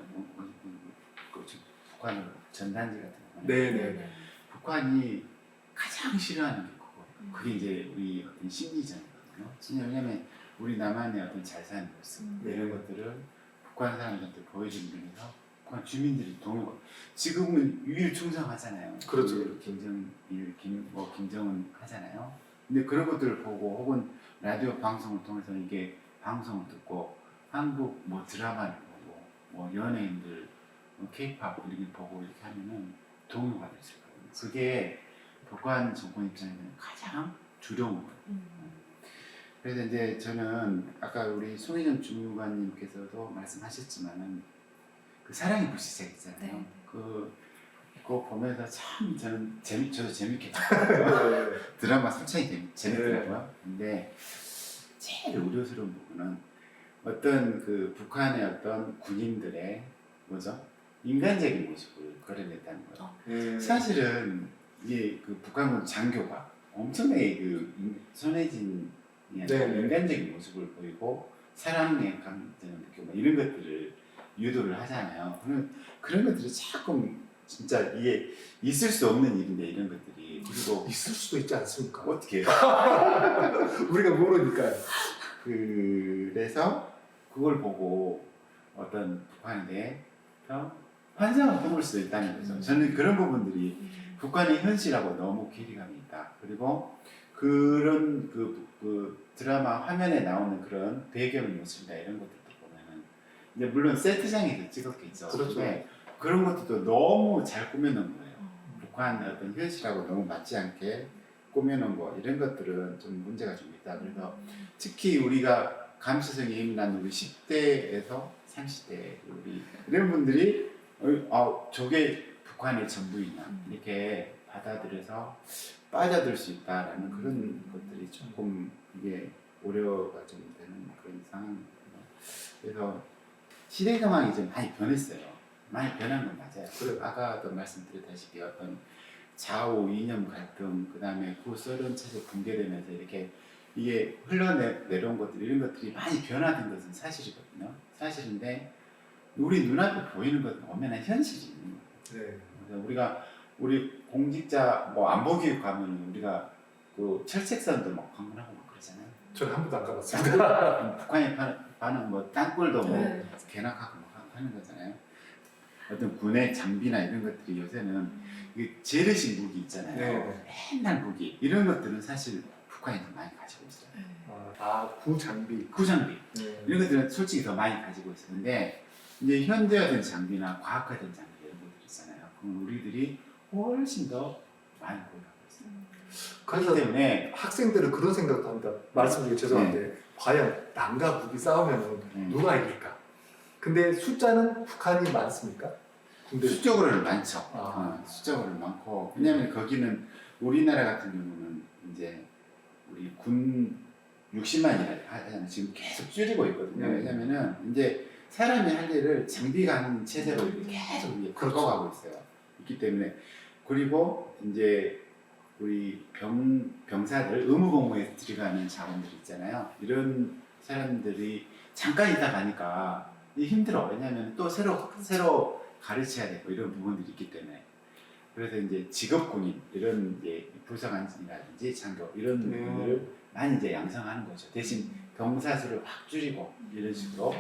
북한으로 전단지 같은 거 네네. 북한이 가장 싫어하는 게 그거예요. 그게 이제 우리 어떤 심리전이거든요. 왜냐면 우리 남한의 어떤 잘 사는 모습 이런 것들을 북한 사람들한테 보여주면서 북한 주민들이 동요. 지금은 유일 충성하잖아요. 그렇죠. 유일 김정은 하잖아요. 근데 그런 것들을 보고 혹은 라디오 방송을 통해서 이게 방송을 듣고 한국 뭐 드라마를 보고 뭐 연예인들 케이팝 이렇게 보고 이렇게 하면은 동요가 될 수 있거든요. 그게 북한 정권 입장에서는 가장 두려운 거예요. 그래서 이제 저는 아까 우리 송혜정 주무관님께서도 말씀하셨지만은 그 사랑의 불시착 있잖아요. 네. 그거 보면서 참 저는 저도 재밌게 봤거든요. 드라마 솔직히 재밌더라고요. 근데 제일 우려스러운 부분은 어떤 그 북한의 어떤 군인들의 뭐죠? 인간적인 모습을 걸어냈다는 거예요. 사실은 이게 그 북한군 장교가 엄청나게 그 손혜진이 인간적인 모습을 보이고 사랑의 감정을 느끼고 이런 것들을 유도를 하잖아요. 그런 것들이 자꾸 진짜 이게 있을 수 없는 일인데 이런 것들이 그리고 있을 수도 있지 않습니까? 어떻게 해요? 우리가 모르니까요. 그래서 그걸 보고 어떤 북한에 대해서 환상을 품을 수도 있다는 거죠. 저는 그런 부분들이 북한의 현실하고 너무 괴리감이 있다. 그리고 그런 그 드라마 화면에 나오는 그런 배경의 모습이나 이런 것들도 보면은 이제 물론 세트장에서 찍었겠죠. 그렇죠. 근데 그런 것들도 너무 잘 꾸며놓은 거예요. 북한의 어떤 현실하고 너무 맞지 않게 꾸며놓은 거 이런 것들은 좀 문제가 좀 있다. 그래서 특히 우리가 감수성이 예민한 우리 10대에서 30대 우리 이런 분들이 저게 북한의 전부이냐 이렇게 받아들여서 빠져들 수 있다라는 그런 것들이 조금 이게 우려가 좀 되는 그런 상황입니다. 그래서 시대 상황이 좀 많이 변했어요. 많이 변한 건 맞아요. 그래요. 아까도 말씀드렸다시피 어떤 좌우 이념 갈등, 그 다음에 구소련 체제 붕괴되면서 이렇게 이게 흘러내려온 것들 이런 것들이 많이 변화된 것은 사실이거든요. 사실인데 우리 눈앞에 보이는 것은 엄연한 현실이 있는 거예요. 네. 그래서 우리 공직자 뭐 안보교육 가면은 우리가 그 철책선도 막 방문하고 막 그러잖아요. 저는 한 번도 안 가봤습니다. 북한이 파는 뭐 땅굴도 뭐 네. 개낙하고 막 하는 거잖아요. 어떤 군의 장비나 이런 것들이 요새는 이게 재래식 무기 있잖아요. 네. 맨날 무기 이런 것들은 사실 북한이 더 많이 가지고 있어요. 구장비. 구장비 네. 이런 것들은 솔직히 더 많이 가지고 있었는데 이제 현대화된 장비나 과학화된 장비 이런 것들 있잖아요. 그럼 우리들이 훨씬 더 많이 보유하고 있어요. 그렇기 그래서 때문에 학생들은 그런 생각도 합니다. 말씀드리기 죄송한데 과연 남과 북이 싸우면 누가 이길까? 근데 숫자는 북한이 많습니까? 근데 수적으로는 많죠. 아. 수적으로는 많고 왜냐하면 거기는 우리나라 같은 경우는 이제 우리 군 60만이라 하잖아요. 지금 계속 줄이고 있거든요. 왜냐면은 이제 사람이 할 일을 장비가 하는 체제로 이렇게 계속 이제 바꿔가고 있어요. 있기 때문에 그리고 이제 우리 병사들 의무복무에 들어가는 자원들 있잖아요. 이런 사람들이 잠깐 있다 가니까 힘들어. 왜냐하면 또 새로 가르쳐야 되고 이런 부분들이 있기 때문에. 그래서 이제 직업군인 이런 이제 부사관이라든지 장교 이런 분들을 많이 이제 양성하는 거죠. 대신 병사 수를 확 줄이고 이런 식으로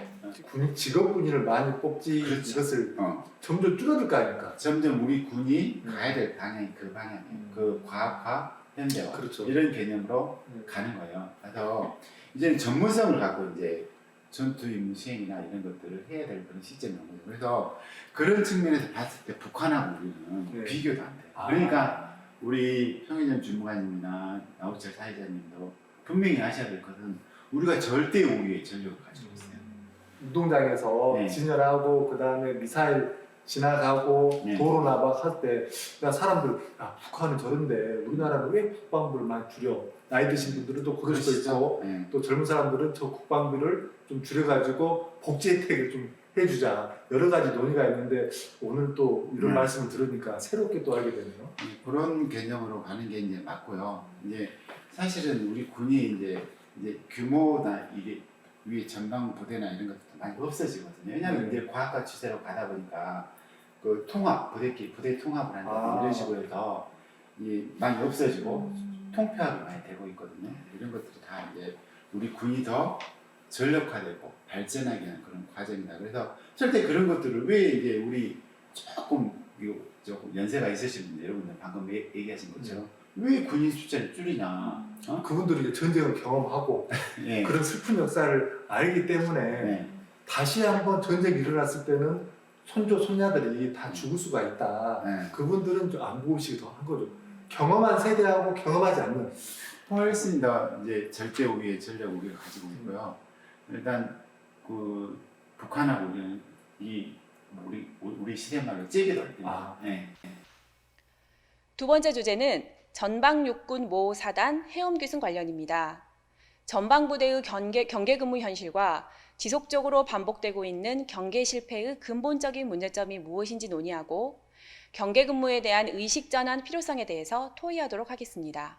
직업군인을 많이 뽑지 그렇죠. 이것을 점점 줄어들 거 아닙니까? 점점 우리 군이 가야 될 방향이 그 방향이에요. 그 과학화, 현대화 그렇죠. 이런 개념으로 가는 거예요. 그래서 이제는 전문성을 갖고 이제 전투 임무 수행이나 이런 것들을 해야 될 그런 시점이 온 거죠. 그래서 그런 측면에서 봤을 때 북한하고 우리는 비교도 안 돼요. 그러니까 우리 평해전 주무관님이나 나우철 사회자님도 분명히 아셔야 될 것은 우리가 절대 우위의 전력을 가지고 있어요. 운동장에서 네. 진열하고 그 다음에 미사일 지나가고 네. 도로 나박할 때 사람들 북한은 저런데 우리나라는 왜 국방부를 많이 줄여? 나이 드신 분들은 또 그럴 수도 있고 네. 또 젊은 사람들은 저 국방비를 좀 줄여가지고 복지 혜택을 좀 해주자 여러 가지 논의가 있는데 오늘 또 이런 말씀을 들으니까 새롭게 또 알게 되네요. 그런 개념으로 가는 게 이제 맞고요. 이제 사실은 우리 군이 이제 규모나 이게 위에 전방 부대나 이런 것도 많이 없어지거든요. 왜냐하면 이제 과학과 추세로 가다 보니까 그 통합 부대 통합을 한다든지 이런 식으로 해서 많이 없어지고 통폐합이 많이 되고 있거든요. 이런 것들이 다 이제 우리 군이 더 전력화되고 발전하게 하는 그런 과정이다. 그래서 절대 그런 것들을 왜 이제 우리 조금 연세가 있으신 분들 여러분들 방금 얘기하신 것처럼 왜 군인 숫자를 줄이냐? 그분들이 이제 전쟁을 경험하고 예. 그런 슬픈 역사를 알기 때문에 네. 다시 한번 전쟁이 일어났을 때는 손주 손녀들이 다 죽을 수가 있다. 네. 그분들은 좀 안보의식이 더 한 거죠. 경험한 세대하고 경험하지 않는. 훨씬 더 이제 절대 우위의 전략 우위를 가지고 있고요. 일단 그 북한하고 우리는 우리 시대 말로 잽이 넓습니다. 네. 두 번째 주제는 전방육군 모 사단 해엄교승 관련입니다. 전방부대의 경계 근무 현실과 지속적으로 반복되고 있는 경계 실패의 근본적인 문제점이 무엇인지 논의하고 경계 근무에 대한 의식 전환 필요성에 대해서 토의하도록 하겠습니다.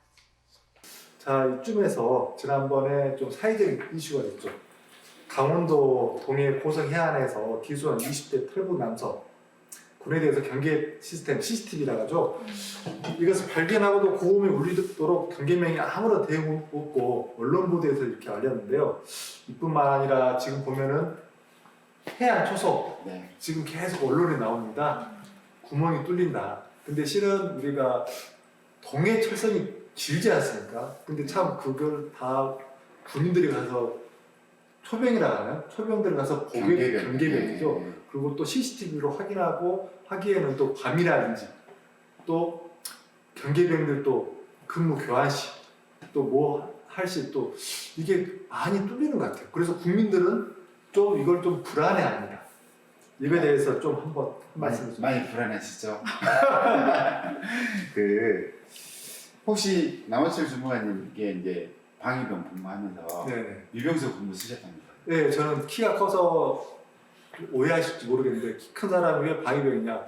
자, 이쯤에서 지난번에 좀 사회적인 이슈가 됐죠. 강원도 동해 고성 해안에서 기수한 20대 탈북 남성 군에 대해서 경계 시스템 CCTV라고 하죠. 이것을 발견하고도 고음이 울리도록 경계명이 아무런 대응 없고 언론 보도에서 이렇게 알렸는데요. 이뿐만 아니라 지금 보면은 해안 초속 네. 지금 계속 언론에 나옵니다. 구멍이 뚫린다. 근데 실은 우리가 동해 철선이 길지 않습니까? 근데 참 그걸 다 군인들이 가서 초병이라 하나요? 초병들 가서 보게 경계병이죠. 네. 그리고 또 CCTV로 확인하고 하기에는 또 밤이라든지 또 경계병들 또 근무 교환시 또 뭐 할시 또 이게 많이 뚫리는 것 같아요. 그래서 국민들은 좀 이걸 좀 불안해합니다. 이거에 대해서 좀 한번 말씀해 주세요. 많이 불안하시죠? 혹시 남원철 주무관님께 이제 방위병 근무하면서 네네. 유병소 근무 쓰셨답니까? 네, 저는 키가 커서 오해하실지 모르겠는데 키 큰 사람이 왜 방위병이냐.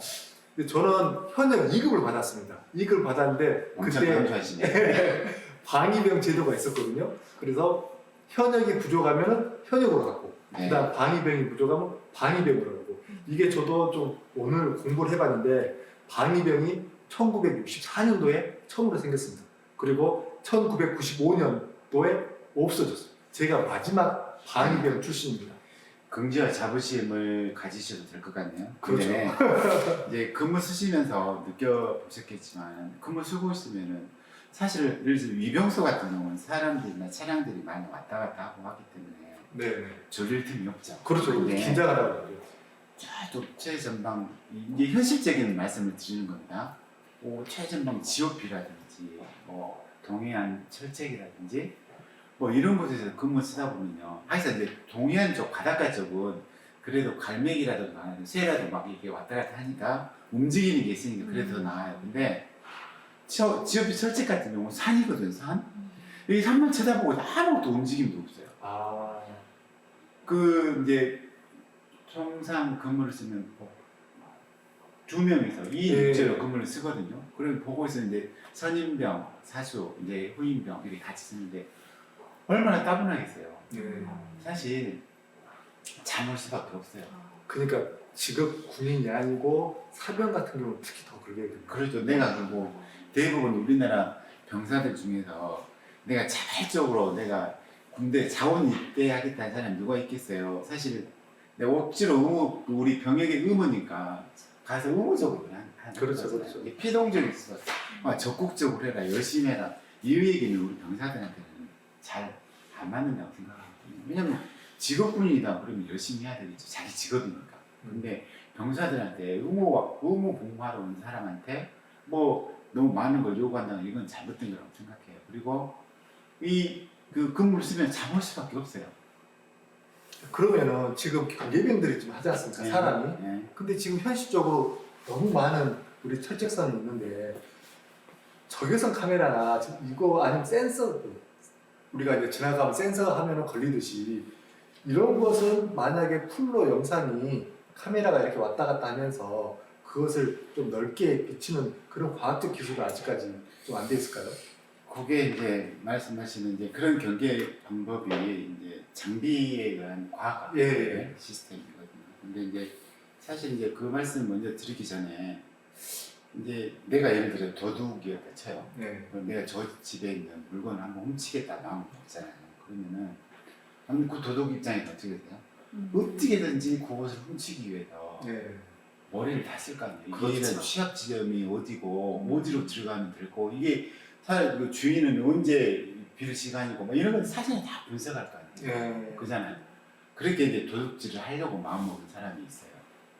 근데 저는 현역 2급을 받았습니다. 2급을 받았는데 엄청 그때 강조하시네. 방위병 제도가 있었거든요. 그래서 현역이 부족하면 현역으로 가고 네. 그다음 방위병이 부족하면 방위병으로 가고 이게 저도 좀 오늘 공부를 해봤는데 방위병이 1964년도에 처음으로 생겼습니다. 그리고 1995년도에 없어졌어요. 제가 마지막 방위병 출신입니다. 긍지와 자부심을 가지셔도 될 것 같네요. 그렇죠. 근데 이제 근무 쓰시면서 느껴보셨겠지만 근무 쓰고 있으면은 사실 예를 들어 위병소 같은 경우는 사람들이나 차량들이 많이 왔다 갔다 하고 하기 때문에 네, 졸릴 틈이 없죠. 그렇죠. 근데 긴장하다고 그러죠. 또 최전방 이게 현실적인 말씀을 드리는 겁니다. 최전방 GOP라든지 뭐 동해안 철책이라든지 뭐 이런 곳에서 근무 쓰다 보면요. 하여튼 이제 동해안 쪽 바닷가 쪽은 그래도 갈매기라든가 새라도 막 이렇게 왔다 갔다 하니까 움직이는 게 있으니까 그래도 더 나아요. 근데 GOP 철책 같은 경우는 산이거든, 산. 여기 산만 쳐다보고 아무것도 움직임도 없어요. 아, 이제 통상 근무를 쓰면 2명에서 2인제로 근무를 쓰거든요. 그럼 보고 있었는데 선임병, 사수, 이제 후임병 이렇게 같이 쓰는데 얼마나 따분하겠어요. 네. 사실 잠올 수밖에 없어요. 그러니까 직업 군인이 아니고 사병 같은 경우는 특히 더 그러게 됩니다. 그렇죠. 내가 그리고 대부분 우리나라 병사들 중에서 내가 자발적으로 내가 군대 자원 입대하겠다는 사람이 누가 있겠어요. 사실 내가 억지로 우리 병역의 의무니까 가서 의무적으로 하는 그렇죠, 거잖아요. 그렇죠. 이게 피동적이 있어서 적극적으로 해라, 열심히 해라. 이 얘기는 우리 병사들한테는 잘 안 맞는다고 생각하거든요. 왜냐면 직업군이다 그러면 열심히 해야 되겠죠. 자기 직업이니까. 근데 병사들한테 의무 복무하러 온 사람한테 뭐 너무 많은 걸 요구한다는 이건 잘못된 거라고 생각해요. 그리고 그 근무를 쓰면 잠올 수밖에 없어요. 그러면은 지금 경계병들이 좀 하지 않습니까? 사람이. 네. 근데 지금 현실적으로 너무 많은 우리 철책선이 있는데 적외선 카메라나 지금 이거 아니면 센서 우리가 이제 지나가면 센서 하면은 걸리듯이 이런 것은 만약에 풀로 영상이 카메라가 이렇게 왔다 갔다 하면서 그것을 좀 넓게 비치는 그런 과학적 기술은 아직까지 좀 안 돼 있을까요? 그게 이제 말씀하시는 이제 그런 경계 방법이 이제 장비에 의한 과학 예. 시스템이거든요. 근데 이제 사실 이제 그 말씀 먼저 드리기 전에 이제 내가 예를 들어 도둑이었다 쳐요. 네. 그럼 내가 저 집에 있는 물건을 한번 훔치겠다 마음이 먹잖아요. 그러면은 아니, 그 도덕 입장에서 어떻게 돼요? 어떻게든지 그것을 훔치기 위해서 네. 머리를 다 쓸 거 아니에요. 그렇죠. 이게 취약 지점이 어디고 어디로 들어가면 되고 이게 사실 그 주인은 언제 비를 시간이고 뭐 이런 건 사전에 다 분석할 거 아니에요. 네. 그잖아요. 그렇게 이제 도둑질을 하려고 마음먹은 사람이 있어요.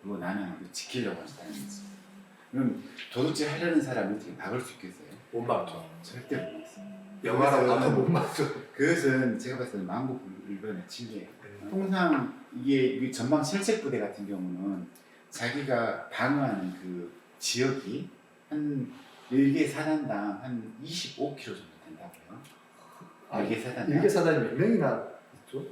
그리고 나는 그거 지키려고 하는 사람이 있어요. 그럼 도둑질 하려는 사람이 어떻게 막을 수 있겠어요? 못 막죠. 절대 못 막겠어요. 영화라고 그것은- 하면 못 막죠. 그것은 제가 봤을 때 만국불변의 진리예요. 네. 통상 이게 전방 실책 부대 같은 경우는 자기가 방어하는 그 지역이 한 1개 사단당 한 25km 정도 된다고요. 아, 1개 사단당. 일개 사단이 몇 명이나 있죠?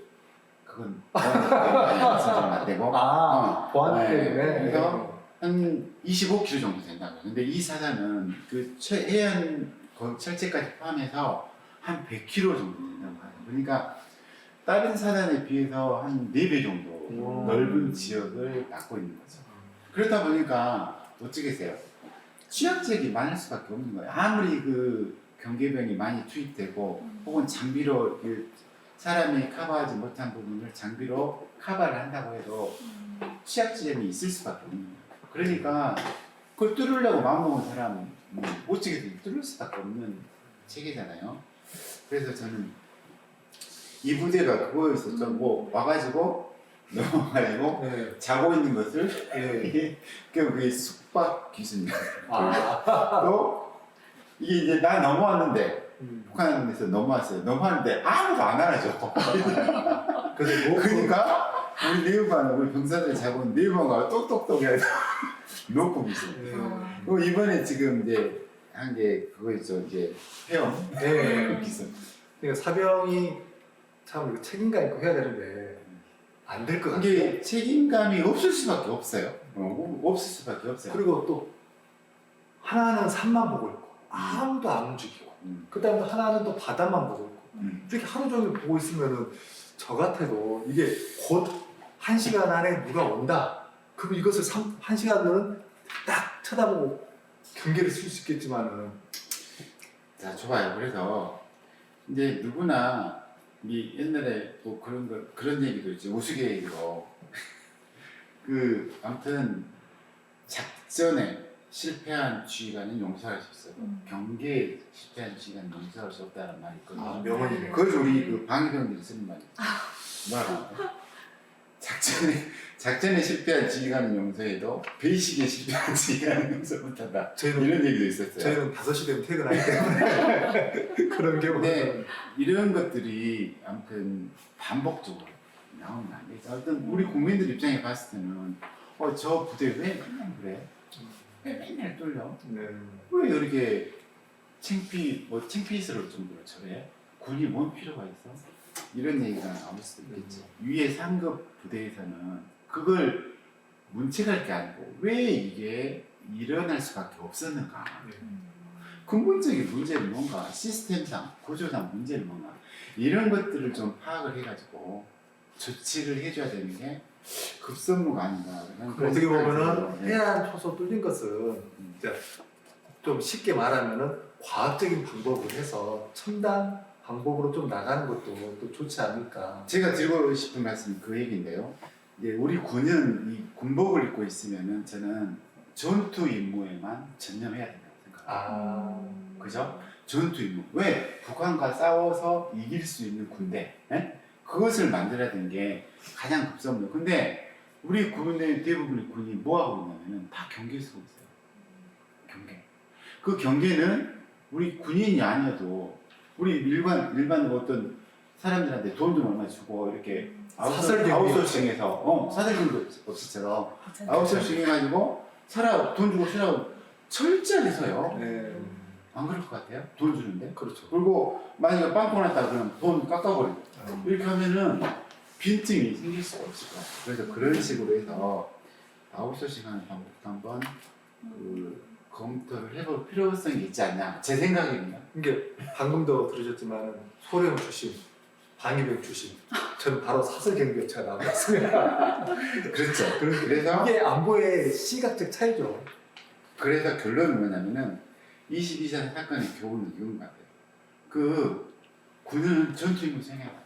그건 보안 안 되고 보안 네. 때문에. 그래서 한 25km 정도 된다고요. 근데 이 사단은 그 해안 철제까지 포함해서 한 100km 정도 된다고 해요. 그러니까 다른 사단에 비해서 한 4배 정도 넓은 지역을 맡고 있는 거죠. 그러다 보니까 어쩌겠어요. 취약지역이 많을 수밖에 없는 거예요. 아무리 그 경계병이 많이 투입되고 혹은 장비로 그 사람이 커버하지 못한 부분을 장비로 커버를 한다고 해도 취약지점이 있을 수밖에 없는 거예요. 그러니까 그걸 뚫으려고 마음먹은 사람은 어떻게든 뚫을 수밖에 없는 체계잖아요. 그래서 저는 이 부대가 그거였어. 뭐 와가지고 넘어가지고 네. 자고 있는 것을 네. 그게 숙박 기술이에요. 아. 또 이게 이제 나 넘어왔는데 음. 북한에서 넘어왔어요. 넘어왔는데 아무도 안 알아줘. 그래서 뭐 그러니까 우리 네이버는 우리 병사들 자고 있는 네이버가 똑똑똑 해서 놓고 있어요. 네. 그리고 이번에 지금 이제 한 게 그거 있죠. 이제 회원 네. 기술. 그러니까 사병이 참 이거 책임감 있고 해야 되는데 안 될 것 같아요. 이게 책임감이 없을 수밖에 없어요. 없을 수밖에 없어요. 그리고 또 하나는 산만 보고 있고 아무도 안 움직이고 그다음에 하나는 또 바다만 보고 있고 이렇게 하루 종일 보고 있으면은 저 같아도 이게 곧 1시간 안에 누가 온다. 그럼 이것을 1시간은 딱 쳐다보고 경계를 쓸 수 있겠지만은 자, 좋아요. 그래서 이제 누구나 이 옛날에 뭐 그런 얘기도 있지. 우스갯얘기로 그 아무튼 작전에 실패한 지휘관은 용서할 수 있어도 경계에 실패한 지휘관은 용서할 수 없다는 말이 있거든요. 아, 명언이네요. 그걸 우리 그 방위병들이 쓰는 말이에요. 뭐라고? 작전에 실패한 지휘관은 용서해도 배식에 실패한 지휘관은 용서 못한다. 저희는 이런 얘기도 있었어요. 저희는 5시 되면 퇴근하기 때문에 그런 경우는 네. 이런 것들이 아무튼 반복적으로 나오면 안 되죠. 일단 우리 국민들 입장에 봤을 때는 저 부대 왜 맨날 그래? 왜 맨날 뚫려? 네. 왜 이렇게 창피스러울 정도로 저래? 군이 뭔 필요가 있어? 이런 얘기가 나올 수도 있겠지. 위에 상급 부대에서는 그걸 문책할 게 아니고 왜 이게 일어날 수밖에 없었는가? 네. 근본적인 문제는 뭔가, 시스템상, 구조상 문제는 뭔가, 이런 것들을 좀 파악을 해가지고 조치를 해줘야 되는 게 급선무가 아닌가. 어떻게 보면은 네. 해안 초소 뚫린 것은 이제 좀 쉽게 말하면은 과학적인 방법을 해서 첨단 방법으로 좀 나가는 것도 또 좋지 않을까. 제가 드리고 싶은 말씀이 그 얘기인데요. 이제 우리 군은 이 군복을 입고 있으면은 저는 전투 임무에만 전념해야 된다고 생각합니다. 그죠? 전투 임무. 왜? 북한과 싸워서 이길 수 있는 군대. 에? 그것을 만들어야 되는 게 가장 급선무예요. 근데 우리 군의 대부분의 군이 뭐 하고 있냐면은 다 경계 쓰고 있어요. 경계. 그 경계는 우리 군인이 아니어도 우리 일반 어떤 사람들한테 돈 좀 얼마 주고 이렇게 아웃소싱해서 사설경비 업체처럼 아웃소싱 해가지고 돈 주고 쓰라고 철저하게 서요. 네. 안 그럴 것 같아요? 돈 주는데? 그렇죠. 그리고 만약에 빵꾸 났다 그러면 돈 깎아버리고 이렇게 하면은 빈틈이 생길 수가 없을 것 같아요. 그래서 그런 식으로 해서 아웃소싱하는 방법도 한번 검토를 해볼 필요성이 있지 않냐, 제 생각입니다. 이게 방금도 들으셨지만 소령 출신, 방위병 출신, 저는 바로 사설경비업체가 나왔습니다. 그렇죠. 그래서 이게 안보의 시각적 차이죠. 그래서 결론은 뭐냐면은 22년 사건의 교훈은 이건 것 같아요. 그 군은 전투 임무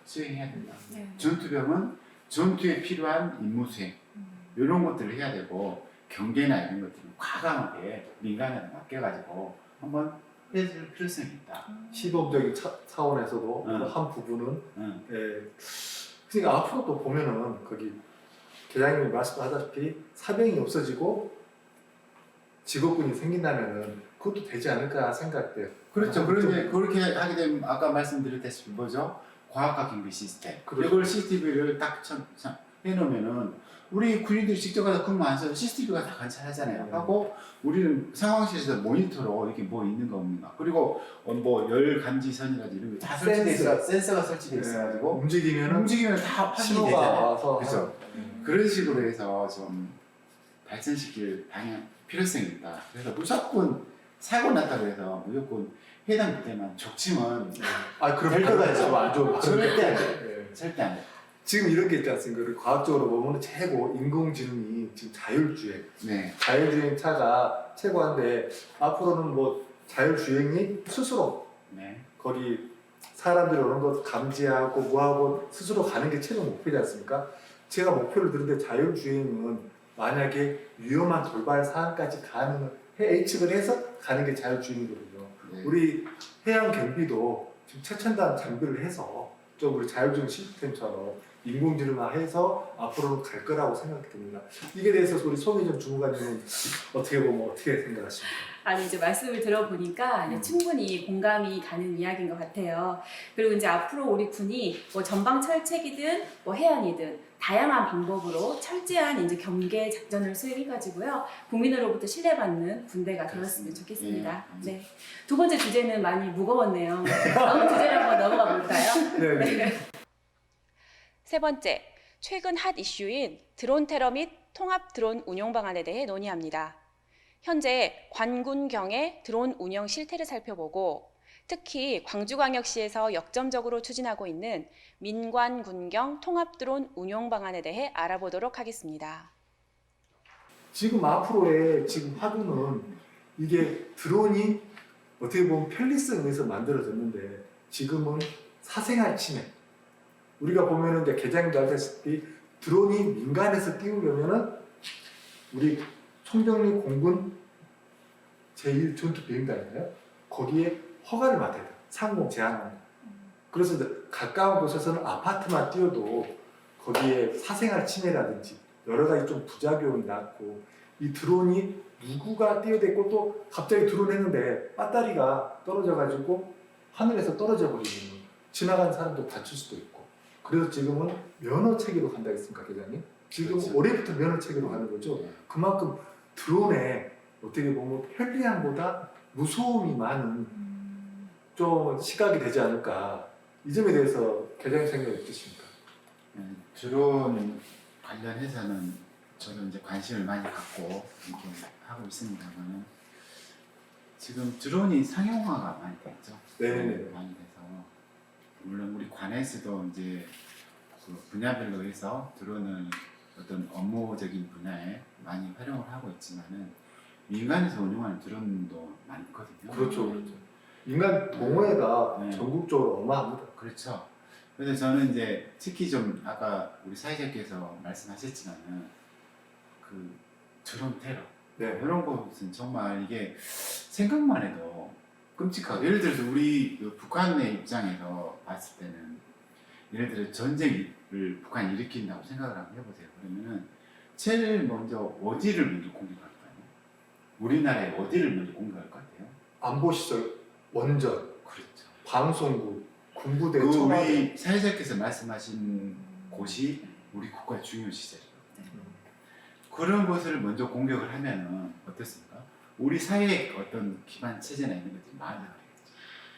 수행해야 된다. 전투병은 전투에 필요한 임무 수행 이런 것들을 해야 되고 경계나 이런 것들은 과감하게 민간에 맡겨가지고 한번 해줄 필요성이 있다. 시범적인 차원에서도 응. 한 부분은 응. 예. 그러니까 앞으로 또 보면은 거기 계장님이 말씀하셨다시피 사병이 없어지고 직업군이 생긴다면은 그것도 되지 않을까 생각돼요. 그렇죠. 좀- 그런데 그렇게 하게 되면 아까 말씀드렸다시피 뭐죠? 과학화 경비 시스템. 그렇죠. 이걸 CCTV를 딱 해놓으면은 우리 군인들이 직접 가서 근무 안 써도 CCTV가 다 관찰하잖아요. 하고 우리는 상황실에서 모니터로 이게 뭐 있는 거 없는가. 그리고 뭐 열 감지선이라든지 이런 게 다 설치돼 있어. 센서가 설치돼 있어가지고 움직이면은 움직이면 다 확인이 신호가 되잖아요. 와서 그렇죠. 그런 식으로 해서 좀 발전시킬 방향 필요성이 있다. 그래서 무조건 사고 났다고 해서 무조건 해당 부대만 족치면 그럼 될 거다 발전이 안 좋은 절대 안 돼. 절대 안 돼. 지금 이런 게 있지 않습니까? 과학적으로 보면 최고 인공지능이 지금 자율주행, 네. 자율주행 차가 최고인데 앞으로는 뭐 자율주행이 스스로 네. 거기 사람들이 오는 것 감지하고 뭐하고 스스로 가는 게 최종 목표지 않습니까? 제가 목표를 들은데 자율주행은 만약에 위험한 돌발 사항까지 예측을 해서 가는 게 자율주행이거든요. 네. 우리 해양 경비도 지금 최첨단 장비를 해서 좀 우리 자율주행 시스템처럼 인공지능화해서 앞으로는 갈 거라고 생각이 듭니다. 이게 대해서 우리 송혜정 주무관님은 어떻게 보면 어떻게 생각하십니까? 아니 이제 말씀을 들어보니까 이제 충분히 공감이 가는 이야기인 것 같아요. 그리고 이제 앞으로 우리 군이 뭐 전방 철책이든 뭐 해안이든 다양한 방법으로 철저한 이제 경계 작전을 수행해가지고요 국민으로부터 신뢰받는 군대가 되었으면 좋겠습니다. 예. 네. 두 번째 주제는 많이 무거웠네요. 다음 주제로 한번 넘어가 볼까요? 네. 세 번째, 최근 핫 이슈인 드론 테러 및 통합 드론 운용 방안에 대해 논의합니다. 현재 관군경의 드론 운영 실태를 살펴보고 특히 광주광역시에서 역점적으로 추진하고 있는 민관군경 통합 드론 운용 방안에 대해 알아보도록 하겠습니다. 지금 앞으로의 지금 화두는 이게 드론이 어떻게 보면 편리성에 의해서 만들어졌는데 지금은 사생활 침해. 우리가 보면은 이제 계장님도 알다시피 드론이 민간에서 띄우려면은 우리 총정리 공군 제1전투비행단인가요? 거기에 허가를 맡아야 돼요. 상공 제한합니다. 그래서 이제 가까운 곳에서는 아파트만 띄워도 거기에 사생활 침해라든지 여러 가지 좀 부작용이 났고 이 드론이 누구가 띄워댔고 또 갑자기 드론 했는데 배터리가 떨어져가지고 하늘에서 떨어져 버리면 지나가는 사람도 다칠 수도 있고 그래서 지금은 면허 체계로 간다 했습니까, 계장님? 지금 그렇죠. 올해부터 면허 체계로 가는 거죠. 그만큼 드론에 어떻게 보면 편리함보다 무서움이 많은 좀 시각이 되지 않을까. 이 점에 대해서 계장님 생각이 어떠십니까? 드론 관련해서는 저도 이제 관심을 많이 갖고 이렇게 하고 있습니다만 지금 드론이 상용화가 많이 됐죠. 네네네. 많이 돼서 물론 우리 관에서도 이제 그 분야별로 해서 드론을 어떤 업무적인 분야에 많이 활용을 하고 있지만은 민간에서 운용하는 드론도 많거든요. 그렇죠. 인간 동호회가 네. 전국적으로 어마합니다. 그렇죠. 그래서 저는 이제 특히 좀 아까 우리 사회자께서 말씀하셨지만은 그 드론 테러 네. 이런 것은 정말 이게 생각만 해도 끔찍하고 예를 들어서 우리 그 북한의 입장에서 봤을 때는 예를 들어 전쟁을 북한이 일으킨다고 생각을 한번 해보세요. 그러면은 제일 먼저 어디를 먼저 공격할까요? 우리나라의 어디를 먼저 공격할 것 같아요? 안보시설, 원전, 그렇죠. 방송국, 군부대, 그 청와대. 우리 사회자께서 말씀하신 곳이 우리 국가 중요 시설이에요. 그런 것을 먼저 공격을 하면은 어떻습니까? 우리 사회의 어떤 기반 체제나 이런 것들이 많아지겠죠.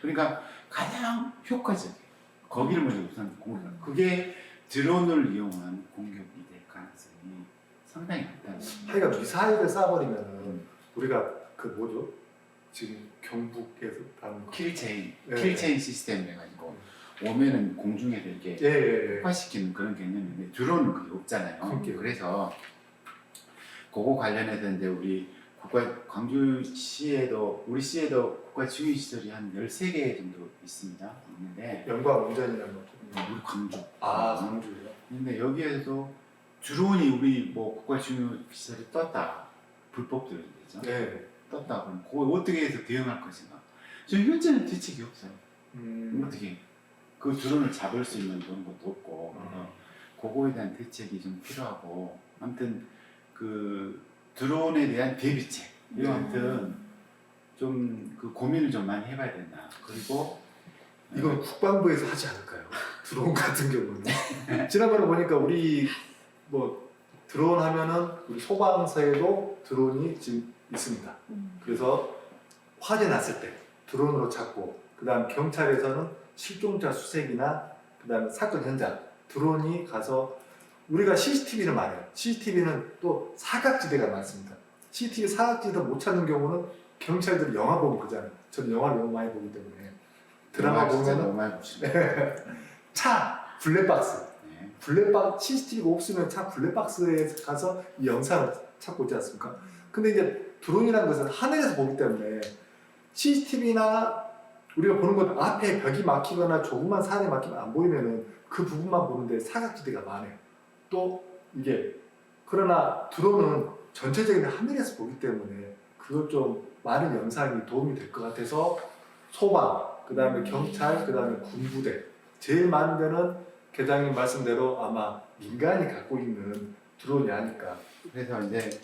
그러니까 가장 효과적이에요. 거기를 먼저 우선 공격을. 그게 드론을 이용한 공격이 될 가능성이 상당히 높다는 거예요. 하여간 미사일을 쏴버리면은 우리가 그 뭐죠? 지금 경북에서 하는 거. 킬체인, 네. 킬체인 시스템 해가지고 오면은 공중에서 이렇게 예. 폭파시키는 그런 개념인데 드론은 그게 없잖아요. 그러게요. 그래서 그거 관련해서 이제 우리 광주시에도 우리 시에도 국가 중요 시설이 한 13개 정도 있는데 영광 운전이라는 거. 우리 광주. 광주요. 근데 여기에서도 드론이 우리 뭐 국가 중요 시설이 떴다. 불법 드론이죠. 네. 떴다 그럼 그거 어떻게 해서 대응할 것인가? 지금 현재는 대책이 없어요. 어떻게 그 드론을 잡을 수 있는 그런 것도 없고 그래서 그거에 대한 대책이 좀 필요하고 아무튼 그 드론에 대한 대비책 이거 아무튼 좀 그 고민을 좀 많이 해봐야 된다. 그리고 이건 국방부에서 하지 않을까요? 드론 같은 경우는 지난번에 보니까 우리 뭐 드론 하면은 우리 소방서에도 드론이 지금 있습니다. 그래서 화재 났을 때 드론으로 찾고 그다음 경찰에서는 실종자 수색이나 그다음에 사건 현장 드론이 가서 우리가 CCTV를 말해요. CCTV는 또 사각지대가 많습니다. CCTV 사각지대 못 찾는 경우는 경찰들이 영화 보면 그잖아요. 저는 영화를 너무 많이 보기 때문에 드라마 보면은 너무 많이 보시네. 차 블랙박스 네. 블랙박스 CCTV가 없으면 차 블랙박스에 가서 이 영상을 찾고 있지 않습니까? 근데 이제 드론이라는 것은 하늘에서 보기 때문에 CCTV나 우리가 보는 것 앞에 벽이 막히거나 조그만 산이 막히면 안 보이면은 그 부분만 보는데 사각지대가 많아요. 또 이게 그러나 드론은 전체적인 하늘에서 보기 때문에 그것 좀 많은 영상이 도움이 될 것 같아서 소방, 그 다음에 경찰, 그 다음에 군부대 제일 많은 데는 계장님 말씀대로 아마 민간이 갖고 있는 드론이 아닐까. 그래서 이제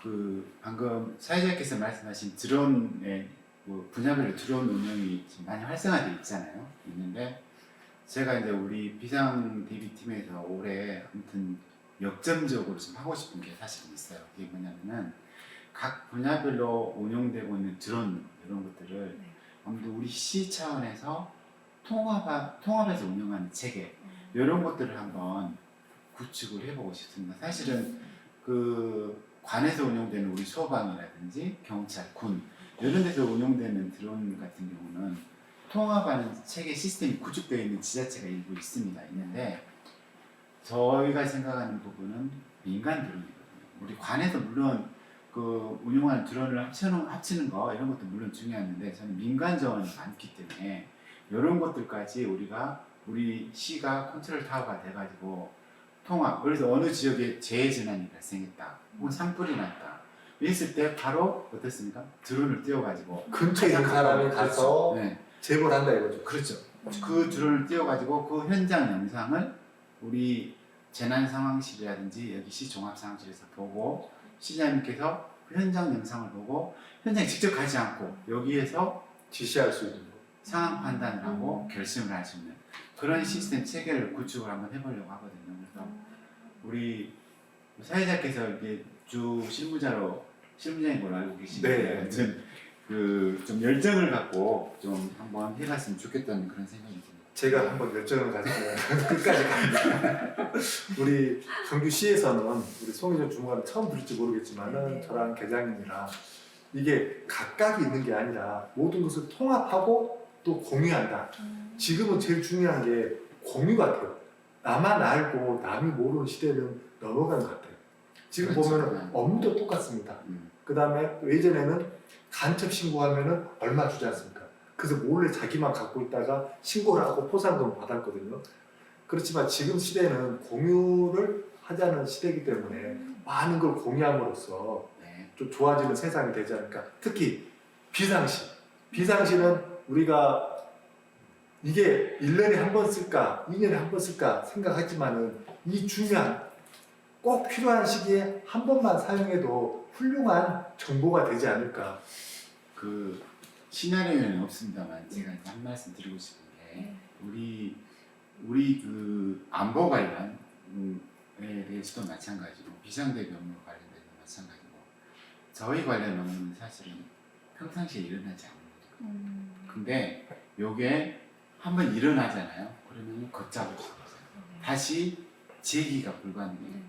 그 방금 사회자께서 말씀하신 드론의 뭐 분야별로 드론 운영이 지금 많이 활성화되어 있잖아요. 있는데 제가 이제 우리 비상 대비팀에서 올해 아무튼 역점적으로 좀 하고 싶은 게 사실은 있어요. 그게 뭐냐면은 각 분야별로 운영되고 있는 드론 이런 것들을 아무튼 우리 시 차원에서 통합해서 운영하는 체계 이런 것들을 한번 구축을 해보고 싶습니다. 사실은 그 관에서 운영되는 우리 소방이라든지 경찰, 군 이런 데서 운영되는 드론 같은 경우는 통합하는 체계 시스템이 구축되어 있는 지자체가 일부 있는데 저희가 생각하는 부분은 민간 드론이거든요. 우리 관에서 물론 그 운영하는 드론을 합치는 거 이런 것도 물론 중요한데 저는 민간 자원이 많기 때문에 이런 것들까지 우리 시가 컨트롤 타워가 돼가지고 통합. 그래서 어느 지역에 재해재난이 발생했다, 혹은 산불이 났다 이랬을 때 바로 어떻습니까? 드론을 띄워가지고 근처에 있는 사람이 가서 네. 제보를 한다 이거죠. 그렇죠. 그 드론을 띄워가지고 그 현장 영상을 우리 재난상황실이라든지 여기 시 종합상황실에서 보고 시장님께서 그 현장 영상을 보고 현장에 직접 가지 않고 여기에서 지시할 수 있는 거. 상황 판단을 하고 결심을 할 수 있는 그런 시스템 체계를 구축을 한번 해보려고 하거든요. 그래서 우리 사회자께서 이게 주 실무자인 걸로 알고 계시는데 네. 아무튼 좀 열정을 갖고 좀 한번 해봤으면 좋겠다는 그런 생각이 듭니다. 제가 한번 열정을 가지고 끝까지 갑니다. 우리 광주시에서는 우리 송희정 주무관은 처음 들을지 모르겠지만은 저랑 계장님이랑 이게 각각이 있는 게 아니라 모든 것을 통합하고 또 공유한다. 지금은 제일 중요한 게 공유 같아요. 나만 알고 남이 모르는 시대는 넘어간 것 같아요. 지금 그렇죠. 보면은 업무도 똑같습니다. 그 다음에 예전에는 간첩 신고하면은 얼마 주지 않습니까? 그래서 몰래 자기만 갖고 있다가 신고를 하고 포상금을 받았거든요. 그렇지만 지금 시대는 공유를 하자는 시대이기 때문에 많은 걸 공유함으로써 좀 좋아지는 세상이 되지 않을까. 특히 비상시는 우리가 이게 1년에 한 번 쓸까 2년에 한 번 쓸까 생각하지만은 이 중요한 꼭 필요한 시기에 한 번만 사용해도 훌륭한 정보가 되지 않을까. 그 시나리오는 없습니다만 제가 한 말씀 드리고 싶은 게 우리 그 안보 관련에 대해서도 마찬가지로 비상대비 업무 관련돼서 마찬가지고 저희 관련 업무는 사실은 평상시에 일어나지 않습니다. 근데 요게 한번 일어나잖아요. 그러면 걷잡을 수가 없어요. 다시 재기가 불가능해요.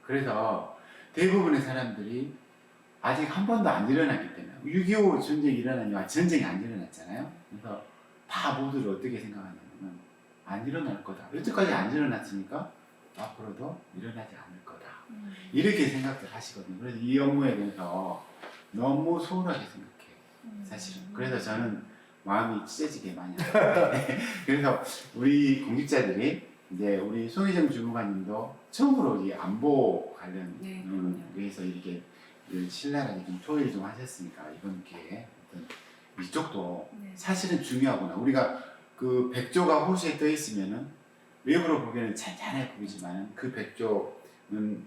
그래서 대부분의 사람들이 아직 한 번도 안 일어났기 때문에 6.25 전쟁이 일어나니까 전쟁이 안 일어났잖아요. 그래서 다 모두를 어떻게 생각하냐면 안 일어날 거다. 여태까지 안 일어났으니까 앞으로도 일어나지 않을 거다. 이렇게 생각들 하시거든요. 그래서 이 업무에 대해서 너무 소홀하게 생각해요. 사실은. 그래서 저는 마음이 찢어지게 많이 하거든요. 그래서 우리 공직자들이 이제 우리 송혜정 주무관님도 처음으로 이 안보 관련 네, 그럼요. 위해서 이렇게 신랄하게 좀 토의를 좀 하셨으니까 이번 기회에 어떤 이쪽도 네. 사실은 중요하구나. 우리가 그 백조가 호수에 떠 있으면은 외부로 보기에는 잔잔해 보이지만 그 백조는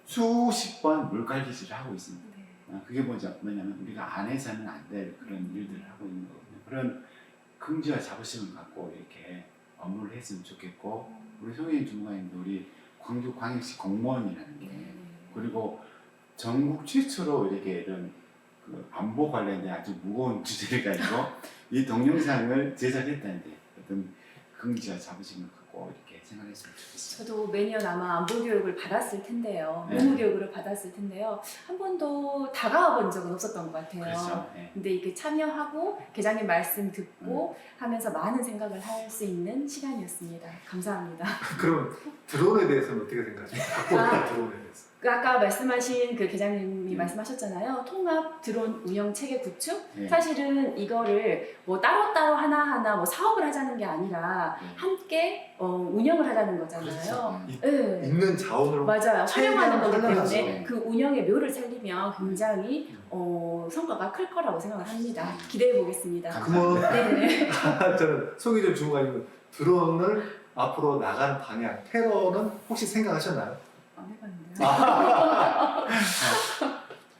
수십 번 물갈기질을 하고 있습니다. 네. 그게 뭐냐면 우리가 안에서는 안 될 그런 일들을 하고 있는 거거든요. 그런 긍지와 자부심을 갖고 이렇게 업무를 했으면 좋겠고 우리 송혜인 주무관님도 우리 광주 광역시 공무원이라는 게 네. 그리고 전국 최초로 이렇게 이런 그 안보 관련된 아주 무거운 주제를 가지고 이 동영상을 제작했다는데 어떤 긍지와 자부심을 갖고 이렇게 생각했으면 좋겠습니다. 저도 매년 아마 안보 교육을 받았을 텐데요. 네. 의무 교육을 받았을 텐데요. 한 번도 다가와 본 적은 없었던 것 같아요. 그렇죠. 네. 근데 이렇게 참여하고 계장님 말씀 듣고 하면서 많은 생각을 할 수 있는 시간이었습니다. 감사합니다. 그럼 드론에 대해서는 어떻게 생각하십니까? 아. 드론에 대해서. 그 아까 말씀하신 그 계장님이 음. 말씀하셨잖아요. 통합 드론 운영 체계 구축. 네. 사실은 이거를 뭐 따로따로 하나하나 뭐 사업을 하자는 게 아니라 네. 함께 운영을 하자는 거잖아요. 그렇죠. 네. 있는 자원으로 맞아요. 활용하는 거기 활용하죠. 때문에 그 운영의 묘를 살리면 굉장히 성과가 클 거라고 생각을 합니다. 기대해 보겠습니다. 그러면 네. 저는 송혜정 주무관님은 드론을 앞으로 나가는 방향, 테러는 혹시 생각하셨나요? 안 해봤는데요.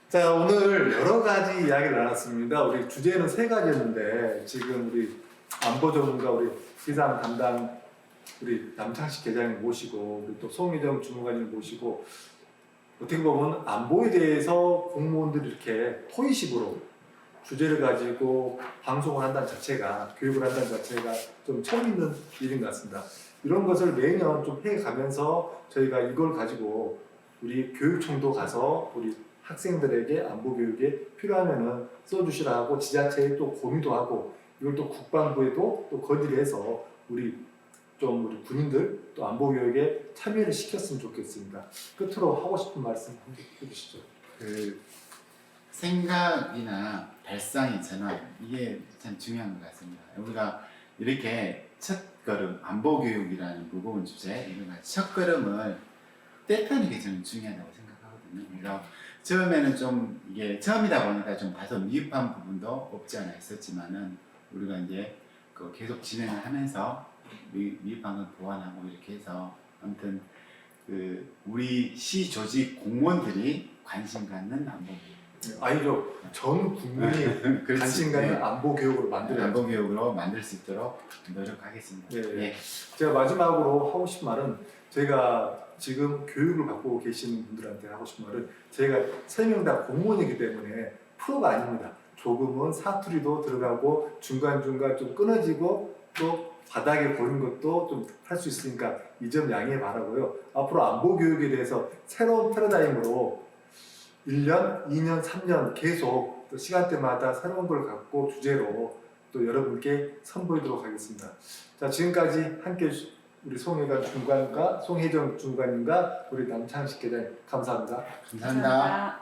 자, 오늘 여러 가지 이야기를 나눴습니다. 우리 주제는 3가지였는데 지금 우리 안보 전문가 우리 기상 담당 우리 남창식 계장님 모시고 우리 또 송혜정 주무관님 모시고 어떻게 보면 안보에 대해서 공무원들이 이렇게 토의식으로 주제를 가지고 방송을 한다는 자체가 교육을 한다는 자체가 좀 처음 있는 일인 것 같습니다. 이런 것을 매년 좀 해가면서 저희가 이걸 가지고 우리 교육청도 가서 우리 학생들에게 안보 교육에 필요하면은 써주시라고 지자체에 또 공유도 하고 이걸 또 국방부에도 또 건의를 해서 우리 군인들 또 안보 교육에 참여를 시켰으면 좋겠습니다. 끝으로 하고 싶은 말씀 한번 해주시죠. 그 생각이나 발상의 전환 이게 참 중요한 것 같습니다. 우리가 이렇게 첫걸음 안보 교육이라는 무거운 주제 이런 첫걸음을 떼타는 게 저는 중요하다고 생각하거든요. 그래서 처음에는 좀 이게 처음이다 보니까 좀 다소 미흡한 부분도 없지 않아 있었지만은 우리가 이제 그 계속 진행을 하면서 미흡한 걸 보완하고 이렇게 해서 아무튼 그 우리 시 조직 공무원들이 관심 갖는 안보 교육. 아니죠. 전 국민이 그렇지. 관심 갖는 네. 안보 교육으로 만들어야 안보 교육으로 만들 수 있도록 노력하겠습니다. 네. 예. 제가 마지막으로 하고 싶은 말은 제가 지금 교육을 받고 계신 분들한테 하고 싶은 말은 제가 3명 다 공무원이기 때문에 프로가 아닙니다. 조금은 사투리도 들어가고 중간중간 좀 끊어지고 또 바닥에 보는 것도 좀 할 수 있으니까 이 점 양해 바라고요. 앞으로 안보 교육에 대해서 새로운 패러다임으로 1년, 2년, 3년 계속 또 시간대마다 새로운 걸 갖고 주제로 또 여러분께 선보이도록 하겠습니다. 자, 지금까지 함께 우리 송혜정 주무관과 송혜정 주무관님과 우리 남창식 계장님 감사합니다. 감사합니다.